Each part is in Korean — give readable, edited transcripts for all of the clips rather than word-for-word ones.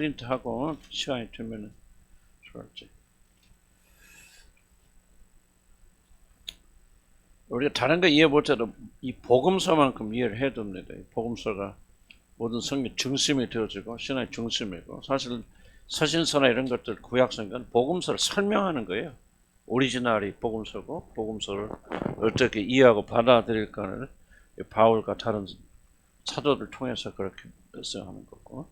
프린트하고 시간이 되면은 좋을지. 우리가 다른 거 이해 못해도 이 복음서만큼 이해를 해야 됩니다. 이 복음서가 모든 성경 중심이 되어지고 신앙의 중심이고, 사실 서신서나 이런 것들 구약성경은 복음서를 설명하는 거예요. 오리지널이 복음서고, 복음서를 어떻게 이해하고 받아들일까를 바울과 다른 사도를 통해서 그렇게 설명하는 거고.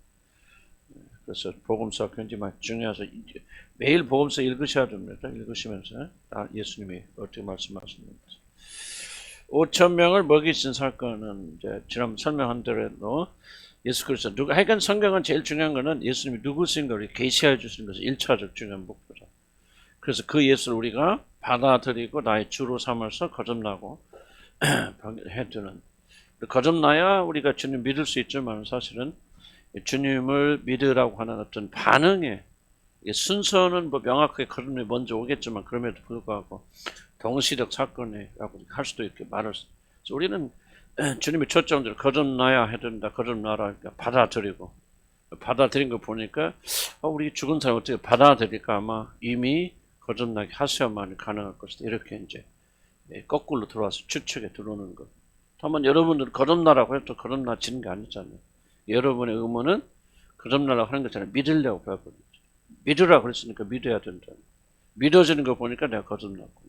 그래서 복음서 굉장히 중요해서 매일 복음서 읽으셔야 됩니다. 읽으시면서 예수님이 어떻게 말씀하시는지. 5천 명을 먹이신 사건은 이제 지난 설명한 대로 예수 그리스도 누가, 하여간 성경은 제일 중요한 거는 예수님이 누구신 걸 계시해 주시는 것이 1차적 중요한 목표다. 그래서 그 예수를 우리가 받아들이고 나의 주로 삼아서 거듭나고 해두는, 거듭나야 우리가 주님 믿을 수 있지만, 사실은 주님을 믿으라고 하는 어떤 반응에 순서는 뭐 명확하게 거듭남이 먼저 오겠지만, 그럼에도 불구하고 동시적 사건이라고 할 수도 있게 말을. 우리는 주님이 초점대로 거듭나야 해야 된다. 거듭나라. 그러니까 받아들인 거 보니까 우리 죽은 사람 어떻게 받아들일까? 아마 이미 거듭나게 하셔야만 가능할 것이다. 이렇게 이제 거꾸로 들어와서 추측에 들어오는 것. 다만 여러분들은 거듭나라고 해도 거듭나지는 게 아니잖아요. 여러분의 의무는 거듭나라고 하는 것처럼 믿으려고 배워버리죠. 믿으라고 그랬으니까 믿어야 된다. 믿어지는 거 보니까 내가 거듭났고.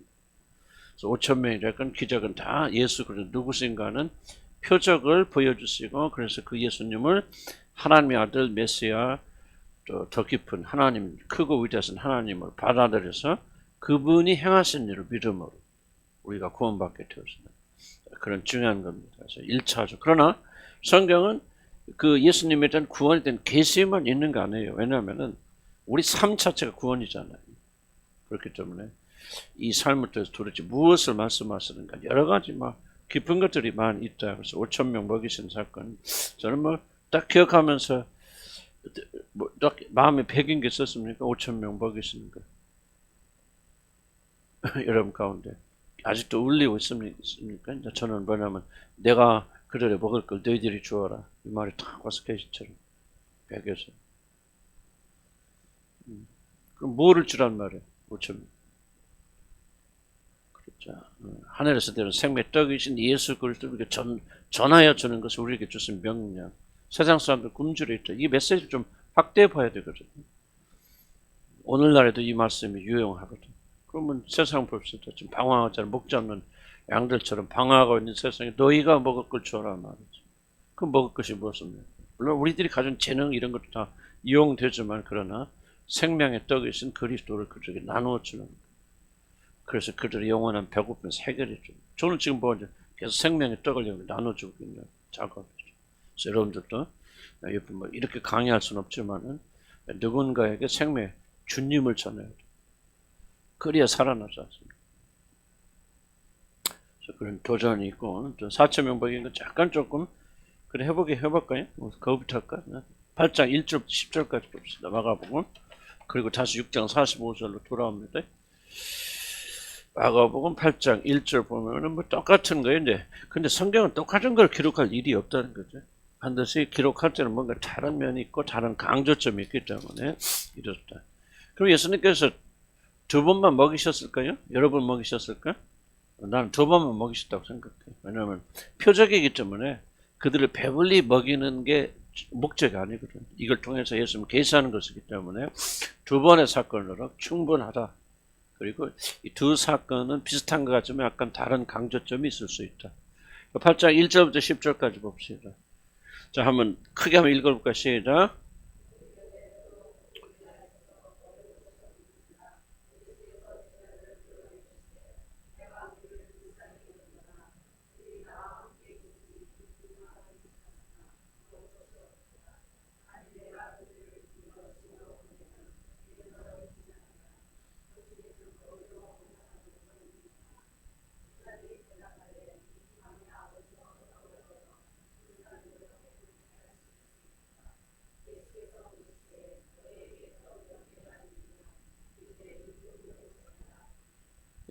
5천 명이라건 기적은 다 예수 그리스도 누구신가는 표적을 보여주시고, 그래서 그 예수님을 하나님의 아들 메시아, 더 깊은 하나님, 크고 위대하신 하나님을 받아들여서 그분이 행하신 일을 믿음으로 우리가 구원받게 되었습니다. 그런 중요한 겁니다. 그래서 1차죠. 그러나 성경은 그 예수님에 대한 구원에 대한 계시만 있는 거 아니에요. 왜냐하면은 우리 삶 자체가 구원이잖아요. 그렇기 때문에 이 삶을 통해서 도대체 무엇을 말씀하시는가, 여러 가지 막 깊은 것들이 많이 있다. 그래서 5천 명 먹이신 사건, 저는 딱 기억하면서 딱 마음에 배긴 게 있었습니까? 5천 명 먹이시는 거. 여러분 가운데 아직도 울리고 있습니까? 저는 뭐냐면, 내가 그들에 먹을 걸 너희들이 주어라, 이 말이 딱 와서 계시처럼 배겨서. 그럼 뭐를 주란 말이에요? 5천 명. 하늘에서 내려온 생명의 떡이신 예수 그리스도를 전하여 주는 것을 우리에게 주신 명령. 세상 사람들 굶주려 있다. 이 메시지를 좀 확대해 봐야 되거든요. 오늘날에도 이 말씀이 유용하거든. 그러면 세상 봅시다. 지금 방황하잖아요. 목 잡는 양들처럼 방황하고 있는 세상에 너희가 먹을 걸 주어라 말이지. 그 먹을 것이 무엇입니까? 물론 우리들이 가진 재능 이런 것도 다 이용되지만, 그러나 생명의 떡이신 그리스도를 그들에게 나누어 주는 거예요. 그래서 그들의 영원한 배고픔에서 해결해줘. 저는 지금 계속 생명의 떡을 나눠주고 있는 작업이죠. 그래서 여러분들도 이렇게 강의할 수는 없지만은 누군가에게 생명의 주님을 전해야 돼. 그래야 살아나지 않습니까? 그래서 그런 도전이 있고, 4천 명 먹인 건 잠깐 조금 그래 해볼까요? 그거부터 할까? 8장 1절 10절까지 봅시다. 마가복음. 그리고 다시 6장 45절로 돌아옵니다. 마가복음 8장 1절 보면은 똑같은 거예요. 근데 성경은 똑같은 걸 기록할 일이 없다는 거죠. 반드시 기록할 때는 뭔가 다른 면이 있고 다른 강조점이 있기 때문에 이렇다. 그럼 예수님께서 2번만 먹이셨을까요? 여러 번 먹이셨을까? 나는 2번만 먹이셨다고 생각해. 왜냐하면 표적이기 때문에 그들을 배불리 먹이는 게 목적이 아니거든. 이걸 통해서 예수님 계시하는 것이기 때문에 2번의 사건으로 충분하다. 그리고 이 두 사건은 비슷한 것 같지만 약간 다른 강조점이 있을 수 있다. 8장 1절부터 10절까지 봅시다. 자, 한번 크게 한번 읽어볼까? 시작.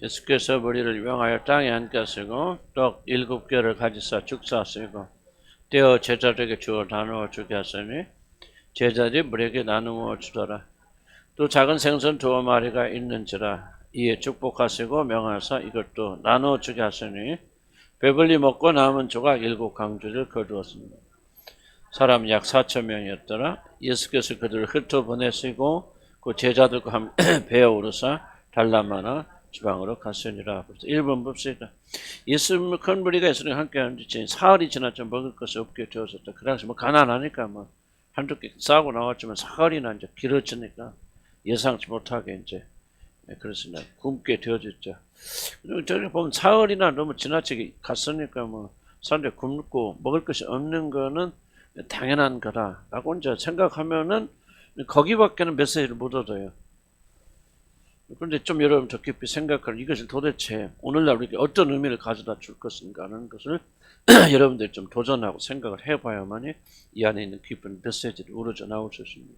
예수께서 머리를 명하여 땅에 앉으시고 떡 7개를 가지사 축사하시고 떼어 제자들에게 주어 나누어 주게 하시니 제자들이 물에게 나누어 주더라. 또 작은 생선 2마리가 있는지라 이에 축복하시고 명하사 이것도 나누어 주게 하시니 배불리 먹고 남은 조각 7강주를 거두었습니다. 사람 약 4,000명이었더라. 예수께서 그들을 흩어보내시고 그 제자들과 함께 배에 오르사 달라마나 지방으로 갔으니라. 1번 봅시다. 예수 큰 무리가 예수님과 함께 하는데 사흘이 지났죠. 먹을 것이 없게 되어졌다. 그 당시 뭐 가난하니까 뭐 한두 개 싸고 나왔지만 사흘이나 이제 길어지니까 예상치 못하게 이제 그래서 굶게 되어졌죠. 저기 보면 사흘이나 너무 지나치게 갔으니까 뭐 사람들이 굶고 먹을 것이 없는 거는 당연한 거다라고 이제 생각하면은 거기밖에는 메시지를 못 얻어요. 그런데 좀 여러분 더 깊이 생각하는 이것을 도대체 오늘날 우리에게 어떤 의미를 가져다 줄 것인가 하는 것을 여러분들이 좀 도전하고 생각을 해봐야만이 이 안에 있는 깊은 메시지를 우러져 나올 수 있습니다.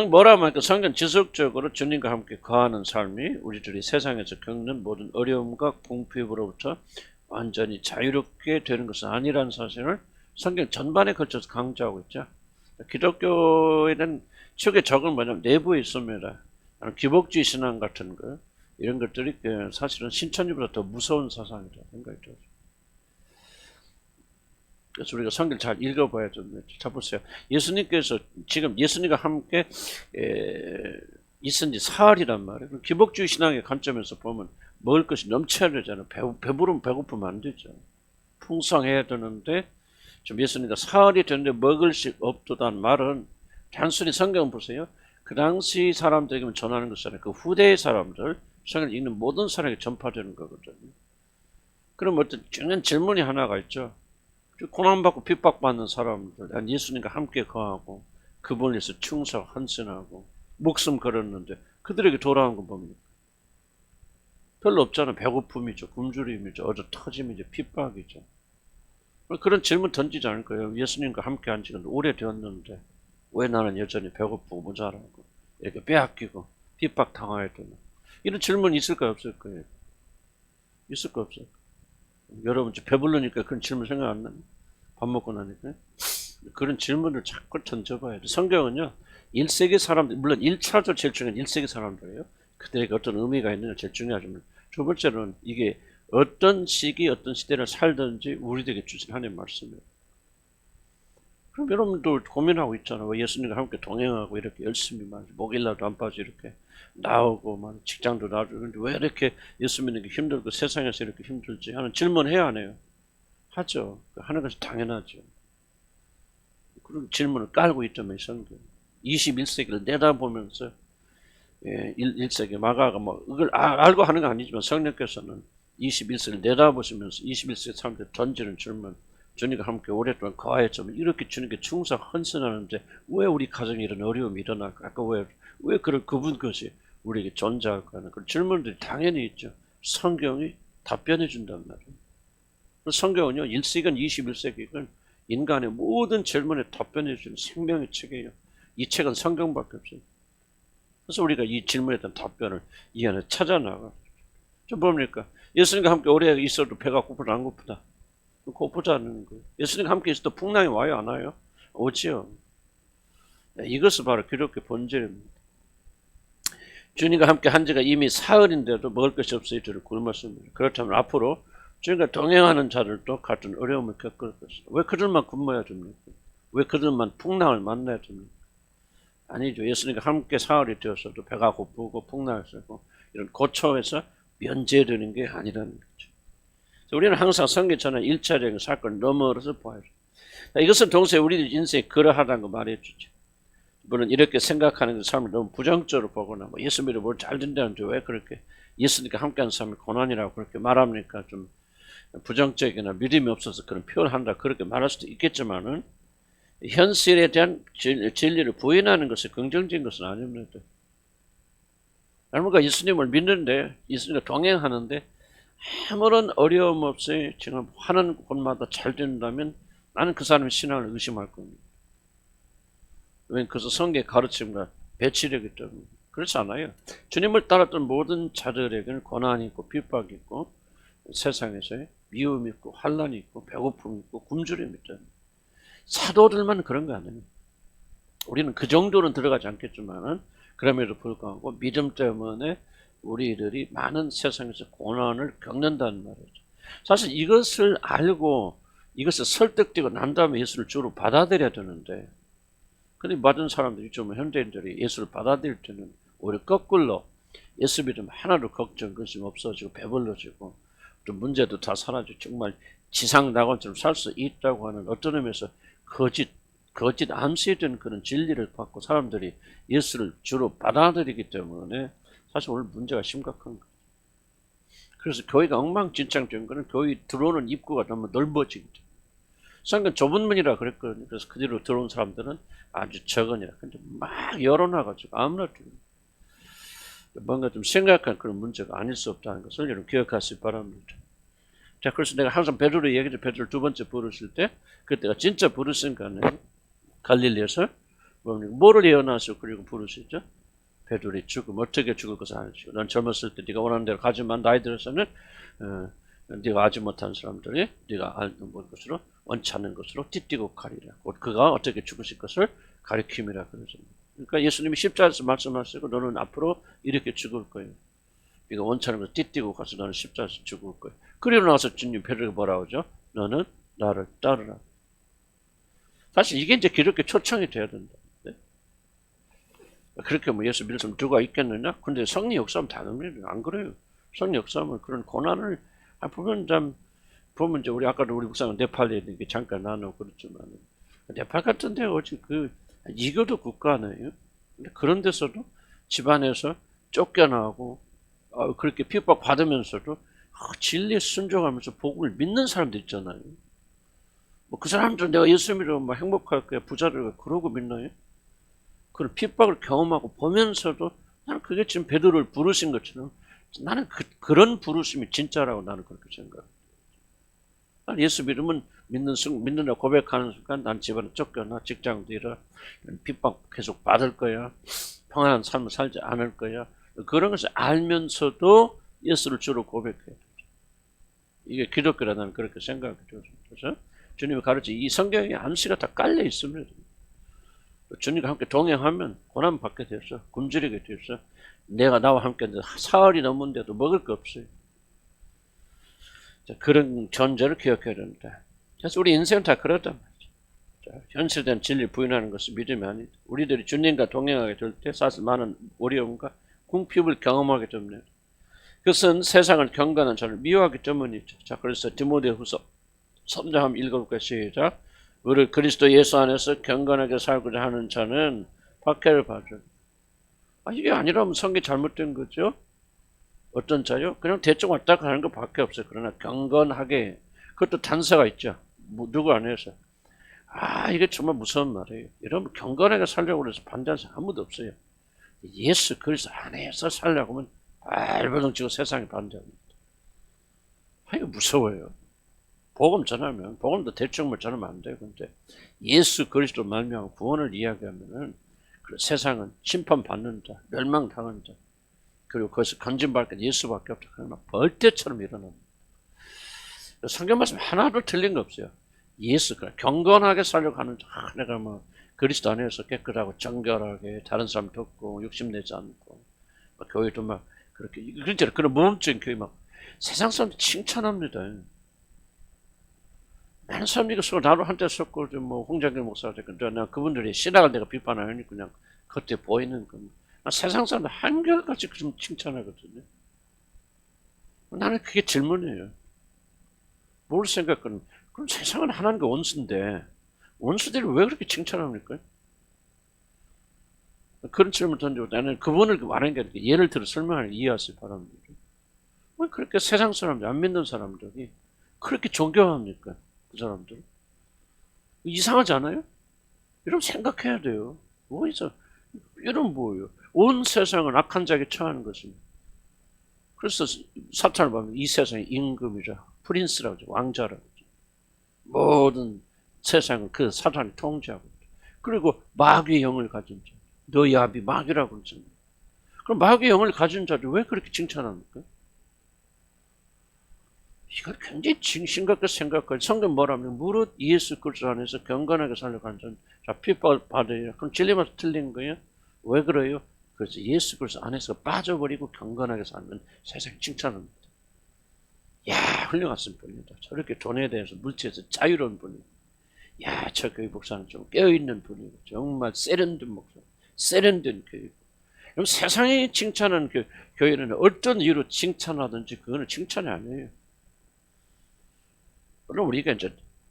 뭐라 하니까 성경 지속적으로 주님과 함께 거하는 삶이 우리들이 세상에서 겪는 모든 어려움과 궁핍으로부터 완전히 자유롭게 되는 것은 아니라는 사실을 성경 전반에 걸쳐서 강조하고 있죠. 기독교에는 최고의 적은 뭐냐면 내부에 있습니다. 기복주의 신앙 같은 거 이런 것들이 사실은 신천지보다 더 무서운 사상이다 생각이 들어요. 그래서 우리가 성경을 잘 읽어봐야 좀. 자 보세요. 예수님께서 지금 예수님과 함께 있은 지 사흘이란 말이에요. 기복주의 신앙의 관점에서 보면 먹을 것이 넘쳐야 되잖아요. 배부르면 배고프면 안 되죠. 풍성해야 되는데 좀 예수님과 사흘이 됐는데 먹을 수 없다는 말은 단순히 성경 보세요. 그 당시 사람들에게 전하는 것이 아니라 그 후대의 사람들, 성경을 읽는 모든 사람에게 전파되는 거거든요. 그럼 어떤 중요한 질문이 하나가 있죠. 고난받고 핍박받는 사람들, 예수님과 함께 거하고 그분을 위해서 충성 헌신하고 목숨 걸었는데 그들에게 돌아온 건 뭡니까? 별로 없잖아요. 배고픔이죠. 굶주림이죠. 어저 터짐이죠. 핍박이죠. 그런 질문 던지지 않을 거예요. 예수님과 함께 한 지가 오래되었는데 왜 나는 여전히 배고프고 모자라고 이렇게 빼앗기고 핍박당해야 되나? 이런 질문이 있을까요? 없을 거예요? 있을 거 없어요? 여러분 배부르니까 그런 질문 생각 안 나요? 밥 먹고 나니까? 그런 질문을 자꾸 던져봐야 돼요. 성경은요. 1세기 사람들, 물론 1차적으로 제일 중요한 1세기 사람들이에요. 그들에게 어떤 의미가 있느냐 제일 중요하지만 두 번째로는 이게 어떤 시기 어떤 시대를 살든지 우리에게 주신 하나님의 말씀이에요. 그럼 여러분도 고민하고 있잖아요. 왜 예수님과 함께 동행하고 이렇게 열심히 목일라도 안 빠져 이렇게 나오고 직장도 나오고 그런데 왜 이렇게 예수 믿는 게 힘들고 세상에서 이렇게 힘들지 하는 질문 해야 하네요. 하죠. 하는 것이 당연하죠. 그런 질문을 깔고 있다면 성경 21세기를 내다보면서 1세기 마가가 이걸 알고 하는 건 아니지만 성령께서는 21세기를 내다보시면서 21세기 사람들 던지는 질문 주님과 함께 오랫동안 거하였지만 이렇게 주님께 충성 헌신하는데 왜 우리 가정에 이런 어려움이 일어날까? 아까 왜 그분 것이 우리에게 존재할까 하는 그런 질문들이 당연히 있죠. 성경이 답변해 준단 말이에요. 성경은요 1세기건 21세기건 인간의 모든 질문에 답변해 주는 생명의 책이에요. 이 책은 성경밖에 없어요. 그래서 우리가 이 질문에 대한 답변을 이 안에 찾아 나가. 좀 뭡니까? 예수님과 함께 오래 있어도 배가 고프다 안 고프다? 고프다는 거예요. 예수님과 함께 있어도 풍랑이 와요 안 와요? 오지요. 이것은 바로 기독교 본질입니다. 주님과 함께 한 지가 이미 사흘인데도 먹을 것이 없어 이들을 굶었습니다. 그렇다면 앞으로 주님과 동행하는 자들도 같은 어려움을 겪을 것이다. 왜 그들만 굶어야 됩니까? 왜 그들만 풍랑을 만나야 됩니까? 아니죠. 예수님과 함께 사흘이 되었어도 배가 고프고 풍랑했고 이런 고초에서 면제되는 게 아니라는 거죠. 우리는 항상 성경 전에 1차적인 사건을 넘어서 봐야죠. 이것은 동시에 우리 인생에 그러하다는 거 말해주죠. 물론 이렇게 생각하는 삶을 너무 부정적으로 보거나 예수 믿어 뭘 잘 된다는데 왜 그렇게 예수님과 함께하는 삶이 고난이라고 그렇게 말합니까? 좀 부정적이나 믿음이 없어서 그런 표현한다 그렇게 말할 수도 있겠지만은 현실에 대한 진리를 부인하는 것이 긍정적인 것은 아닙니다. 우리가 예수님을 믿는데 예수님과 동행하는데 아무런 어려움 없이 지금 하는 곳마다 잘 된다면 나는 그 사람의 신앙을 의심할 겁니다. 왜냐하면 그것은 성경의 가르침과 배치력이기 때문에. 그렇지 않아요. 주님을 따랐던 모든 자들에게는 고난이 있고 핍박이 있고 세상에서 미움이 있고 환란이 있고 배고픔이 있고 굶주림이 있다. 사도들만 그런 거 아니에요. 우리는 그 정도는 들어가지 않겠지만은 그럼에도 불구하고 믿음 때문에 우리들이 많은 세상에서 고난을 겪는다는 말이죠. 사실 이것을 알고 이것을 설득되고 난 다음에 예수를 주로 받아들여야 되는데, 근데 많은 사람들이 좀 현대인들이 예수를 받아들일 때는 오히려 거꾸로 예수 믿음 하나도 걱정, 근심 없어지고 배불러지고 또 문제도 다 사라지고 정말 지상낙원처럼 살 수 있다고 하는 어떤 의미에서 거짓 암시된 그런 진리를 받고 사람들이 예수를 주로 받아들이기 때문에 사실 오늘 문제가 심각한 거예요. 그래서 교회가 엉망진창된 거는 교회 들어오는 입구가 너무 넓어지기 때문에. 성경 좁은 문이라 그랬거든요. 그래서 그 뒤로 들어온 사람들은 아주 적으니라. 근데 막 열어놔가지고 아무나 뭔가 좀 심각한 그런 문제가 아닐 수 없다는 것을 여러분 기억하시기 바랍니다. 자, 그래서 내가 항상 베드로 얘기죠. 베드로 두 번째 부르실 때 그때가 진짜 부르신 거는 갈릴리에서 뭐를 예언하시고 그리고 부르시죠. 베드로의 죽음, 어떻게 죽을 것을 알죠. 넌 젊었을 때 네가 원하는 대로 가지만 나이 들어서는 네가 알지 못한 사람들이 네가 알는 것으로 원치 않는 것으로 띠띠고 가리라. 곧 그가 어떻게 죽으실 것을 가리킴이라 그러죠. 그러니까 예수님이 십자가에서 말씀하시고 너는 앞으로 이렇게 죽을 거예요. 네가 원치 않는 것을 띠띠고 가서 너는 십자가에서 죽을 거예요. 그리고 나서 주님 베드로가 뭐라고 하죠? 너는 나를 따르라. 사실 이게 이제 기독교 초청이 돼야 된다. 그렇게 뭐 예수 믿을 사람 누가 있겠느냐? 근데 성령 역사하면 다릅니다. 안 그래요. 성령 역사하면 그런 고난을 보면 이제 우리 아까도 우리 목사님 네팔에 이렇게 잠깐 나누고 그렇지만 네팔 같은 데가 어찌 이거도 국가네요. 근데 그런 데서도 집안에서 쫓겨나고 그렇게 핍박 받으면서도 진리에 순종하면서 복음을 믿는 사람들 있잖아요. 뭐 그 사람들은 내가 예수 믿으면 뭐 행복할 거야, 부자를 그러고 믿나요? 그런 핍박을 경험하고 보면서도 나는 그게 지금 베드로를 부르신 것처럼 나는 그런 부르심이 진짜라고 나는 그렇게 생각해요. 난 예수 믿으면 믿는다 고백하는 순간 난 집안에 쫓겨나, 직장도 잃어, 핍박 계속 받을 거야, 평안한 삶을 살지 않을 거야. 그런 것을 알면서도 예수를 주로 고백해요. 이게 기독교라 나는 그렇게 생각해요. 그래서 주님이 가르치 이 성경에 암시가 다 깔려 있습니다. 주님과 함께 동행하면 고난 받게 되었어. 굶주리게 되었어. 내가 나와 함께 사흘이 넘은데도 먹을 거 없어요. 자, 그런 존재를 기억해야 된다. 그래서 우리 인생은 다 그렇단 말이죠. 자, 현실된 진리 부인하는 것은 믿음이 아니다. 우리들이 주님과 동행하게 될 때 사실 많은 어려움과 궁핍을 경험하게 됩니다. 그것은 세상을 경건한 자를 미워하기 때문이죠. 자, 그래서 디모데후서 3장 한번 읽어볼까요? 시작. 우리 그리스도 예수 안에서 경건하게 살고자 하는 자는 박해를 받을. 이게 아니라면 성경이 잘못된 거죠. 어떤 자요? 그냥 대충 왔다 가는 것밖에 없어요. 그러나 경건하게, 그것도 단서가 있죠. 누구 안에서. 이게 정말 무서운 말이에요. 여러분 경건하게 살려고 해서 반대하는 사람 아무도 없어요. 예수 그리스도 안에서 살려고 하면 발버둥 치고 세상에 반대합니다. 이거 무서워요. 복음 전하면, 복음도 대충 전하면 안 돼요. 근데 예수 그리스도 말미암아 구원을 이야기하면은 세상은 심판받는다, 멸망당한다. 그리고 거기서 건진받을 예수밖에 없다. 그러나 벌떼처럼 일어납니다. 성경 말씀 하나도 틀린 거 없어요. 예수, 경건하게 살려고 하는 자, 내가 뭐 그리스도 안에서 깨끗하고 정결하게 다른 사람 돕고 욕심내지 않고 교회도 막 그렇게 그렇잖아요. 그런 모험적인 교회 막 세상 사람들 칭찬합니다. 많은 사람들이 나도 한때 썼고 뭐 홍장길 목사가 됐는데 나 그분들이 신학을 내가 비판하니 그냥 그때 보이는 겁니다. 세상 사람들 한결같이 좀 칭찬하거든요. 나는 그게 질문이에요. 뭘 생각하는? 그럼 세상은 하나님과 원수인데 원수들이 왜 그렇게 칭찬합니까? 그런 질문을 던지고 나는 그분을 말하는 게 아니라 예를 들어 설명을 이해하시기 바랍니다. 왜 그렇게 세상 사람들, 안 믿는 사람들이 그렇게 존경합니까? 그 사람들. 이상하지 않아요? 여러분 생각해야 돼요. 뭐있어? 이런 뭐예요? 온 세상은 악한 자에게 처하는 것입니다. 그래서 사탄을 보면 이 세상의 임금이라, 프린스라고 하죠. 왕자라고 하죠. 모든 세상은 그 사탄이 통제하고 있죠. 그리고 마귀의 영을 가진 자. 너희 아비 마귀라고 그러잖아요. 그럼 마귀의 영을 가진 자들 왜 그렇게 칭찬합니까? 이걸 굉장히 심각하게 생각할. 성경 뭐라면 무릇 예수 그리스도 안에서 경건하게 살려고 하는 자는 자 핍박을 받아요. 그럼 진리만 틀린 거예요? 왜 그래요? 그래서 예수 그리스도 안에서 빠져버리고 경건하게 살면 세상이 칭찬합니다. 야, 훌륭한 분이다. 저렇게 돈에 대해서 물질에서 자유로운 분이고, 야, 저 교회 목사는 좀 깨어있는 분이고, 정말 세련된 목사, 세련된 교회고. 그럼 세상이 칭찬하는 교회는 어떤 이유로 칭찬하든지 그거는 칭찬이 아니에요. 물론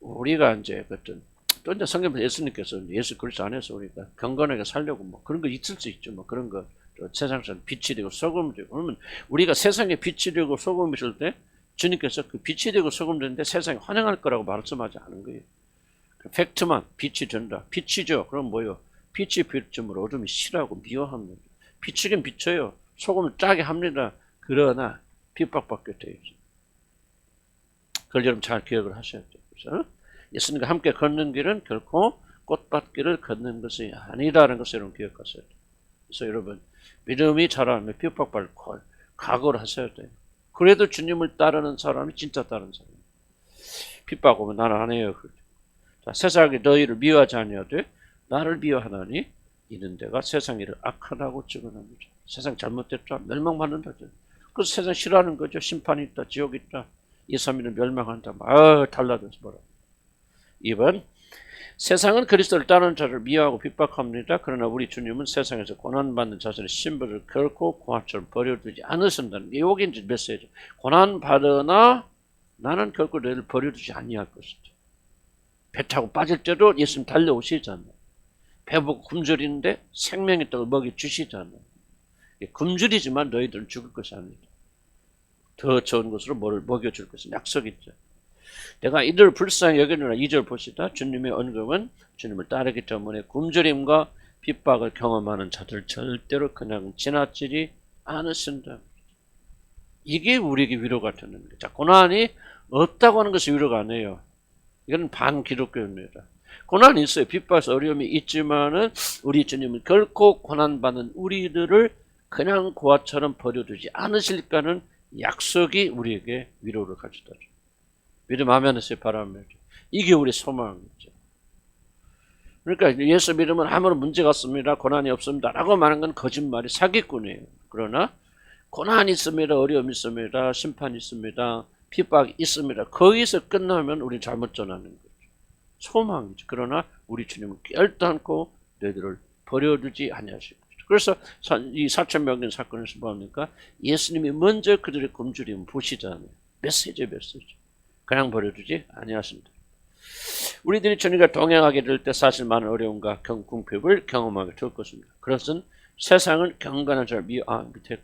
우리가 이제 어떤 또 이제 성경에 예수님께서 예수 그리스도 안에서 우리가 경건하게 살려고 뭐 그런 거 있을 수 있죠. 뭐 그런 거 세상에서 빛이 되고 소금이 되고 그러면 우리가 세상에 빛이 되고 소금이 될 때 주님께서 그 빛이 되고 소금 되는데 세상이 환영할 거라고 말씀하지 않은 거예요. 그 팩트만 빛이 된다. 빛이죠. 그럼 뭐요? 빛이 비추면 어둠이 싫어하고 미워합니다. 비추긴 비춰요. 소금을 짜게 합니다. 그러나 핍박받게 되어 있어요. 그걸 여러분 잘 기억을 하셔야 돼요. 그래서 예수님과 함께 걷는 길은 결코 꽃밭길을 걷는 것이 아니다라는 것을 여러분 기억하셔야 돼요. 그래서 여러분 믿음이 자라면 핍박받을 각오를 하셔야 돼요. 그래도 주님을 따르는 사람이 진짜 따르는 사람이에요. 핍박 오면 나는 안 해요. 자, 세상이 너희를 미워하지 아니하되 나를 미워하나니 이는 내가 세상 일을 악하다고 증언합니다. 세상 잘못됐다 멸망받는다. 그래서 세상 싫어하는 거죠. 심판이 있다. 지옥이 있다. 2, 3일은 멸망한다. 달라져서 뭐라. 2번 세상은 그리스도를 따르는 자를 미워하고 핍박합니다. 그러나 우리 주님은 세상에서 고난받는 자신의 신분을 결코 고아처럼 버려두지 않으신다는 게 여기 이제 메시지. 고난받으나 나는 결코 너희를 버려두지 아니할 것이다. 배 타고 빠질 때도 예수님 달려오시잖아요. 배보고 굶주리는데 생명의 떡을 먹여주시잖아요. 굶주리지만 너희들은 죽을 것이 아니다. 더 좋은 것으로 뭐를 먹여줄 것은 약속이 있죠. 내가 이들 불쌍히 여기느라 2절 보시다. 주님의 언급은 주님을 따르기 때문에 굶주림과 핍박을 경험하는 자들 절대로 그냥 지나치지 않으신다. 이게 우리에게 위로가 되는 거예요. 자, 고난이 없다고 하는 것이 위로가 아니에요. 이건 반기독교입니다. 고난이 있어요. 핍박에서 어려움이 있지만은 우리 주님은 결코 고난받는 우리들을 그냥 고아처럼 버려두지 않으실까는 약속이 우리에게 위로를 가져다 줘요. 믿음 아멘 하시기 바랍니다. 이게 우리 소망이죠. 그러니까 예수 믿으면 아무런 문제가 없습니다. 고난이 없습니다. 라고 말하는 건 거짓말이 사기꾼이에요. 그러나 고난이 있습니다. 어려움이 있습니다. 심판이 있습니다. 핍박이 있습니다. 거기서 끝나면 우리 잘못 전하는 거죠. 소망이죠. 그러나 우리 주님은 결단코 너희들을 버려두지 아니하시고. 그래서 이 4,000명인 사건에서 뭡니까? 예수님이 먼저 그들의 굶주림을 보시잖아요. 메시지. 그냥 버려두지 아니하십니다. 우리들이 주님과 동행하게 될 때 사실 많은 어려움과 궁핍을 경험하게 될 것입니다. 그것은 세상을 경건한 자를 밑에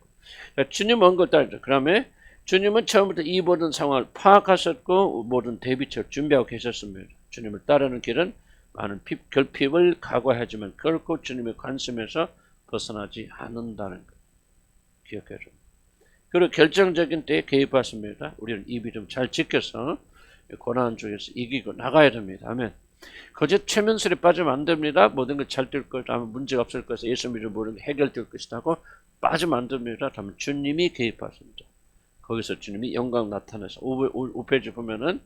주님 언급 따르죠. 그러면 주님은 처음부터 이 모든 상황을 파악하셨고 모든 대비책을 준비하고 계셨습니다. 주님을 따르는 길은 많은 결핍을 각오하지만 결코 주님의 관심에서 벗어나지 않는다는 것 기억해야 됩니다. 그리고 결정적인 때에 개입하십니다. 우리는 이 믿음 잘 지켜서 고난 중에서 이기고 나가야 됩니다. 아멘. 거짓 최면술에 빠지면 안 됩니다. 모든 것 잘 될 것이다. 문제가 없을 것이다. 예수 믿으면 모든 게 해결될 것이다 하고 빠지면 안 됩니다. 다만 주님이 개입하십니다. 거기서 주님이 영광 나타내서 5페이지 보면은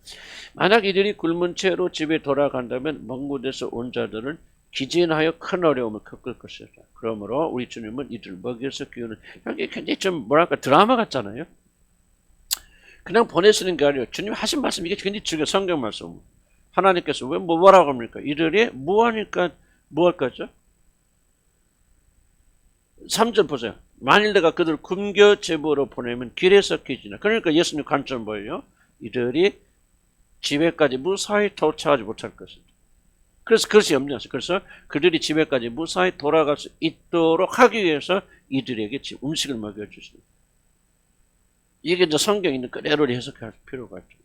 만약 이들이 굶은 채로 집에 돌아간다면 먼 곳에서 온 자들은 기진하여 큰 어려움을 겪을 것이다. 그러므로 우리 주님은 이들을 먹여서 기운을 이게 굉장히 좀 뭐랄까 드라마 같잖아요. 그냥 보내시는 게 아니에요. 주님 하신 말씀 이게 굉장히 중요해요. 성경 말씀. 하나님께서 왜 뭐라고 합니까? 이들이 뭐하니까 뭐 할 거죠? 3절 보세요. 만일 내가 그들 굶겨 제보로 보내면 길에서 기지나. 그러니까 예수님 관점 뭐예요? 이들이 집에까지 무사히 도착하지 못할 것이다. 그래서 그것이 염려하세요. 그래서 그들이 집에까지 무사히 돌아갈 수 있도록 하기 위해서 이들에게 음식을 먹여주십니다. 이게 이제 성경에 있는 그대로 해석할 필요가 있죠.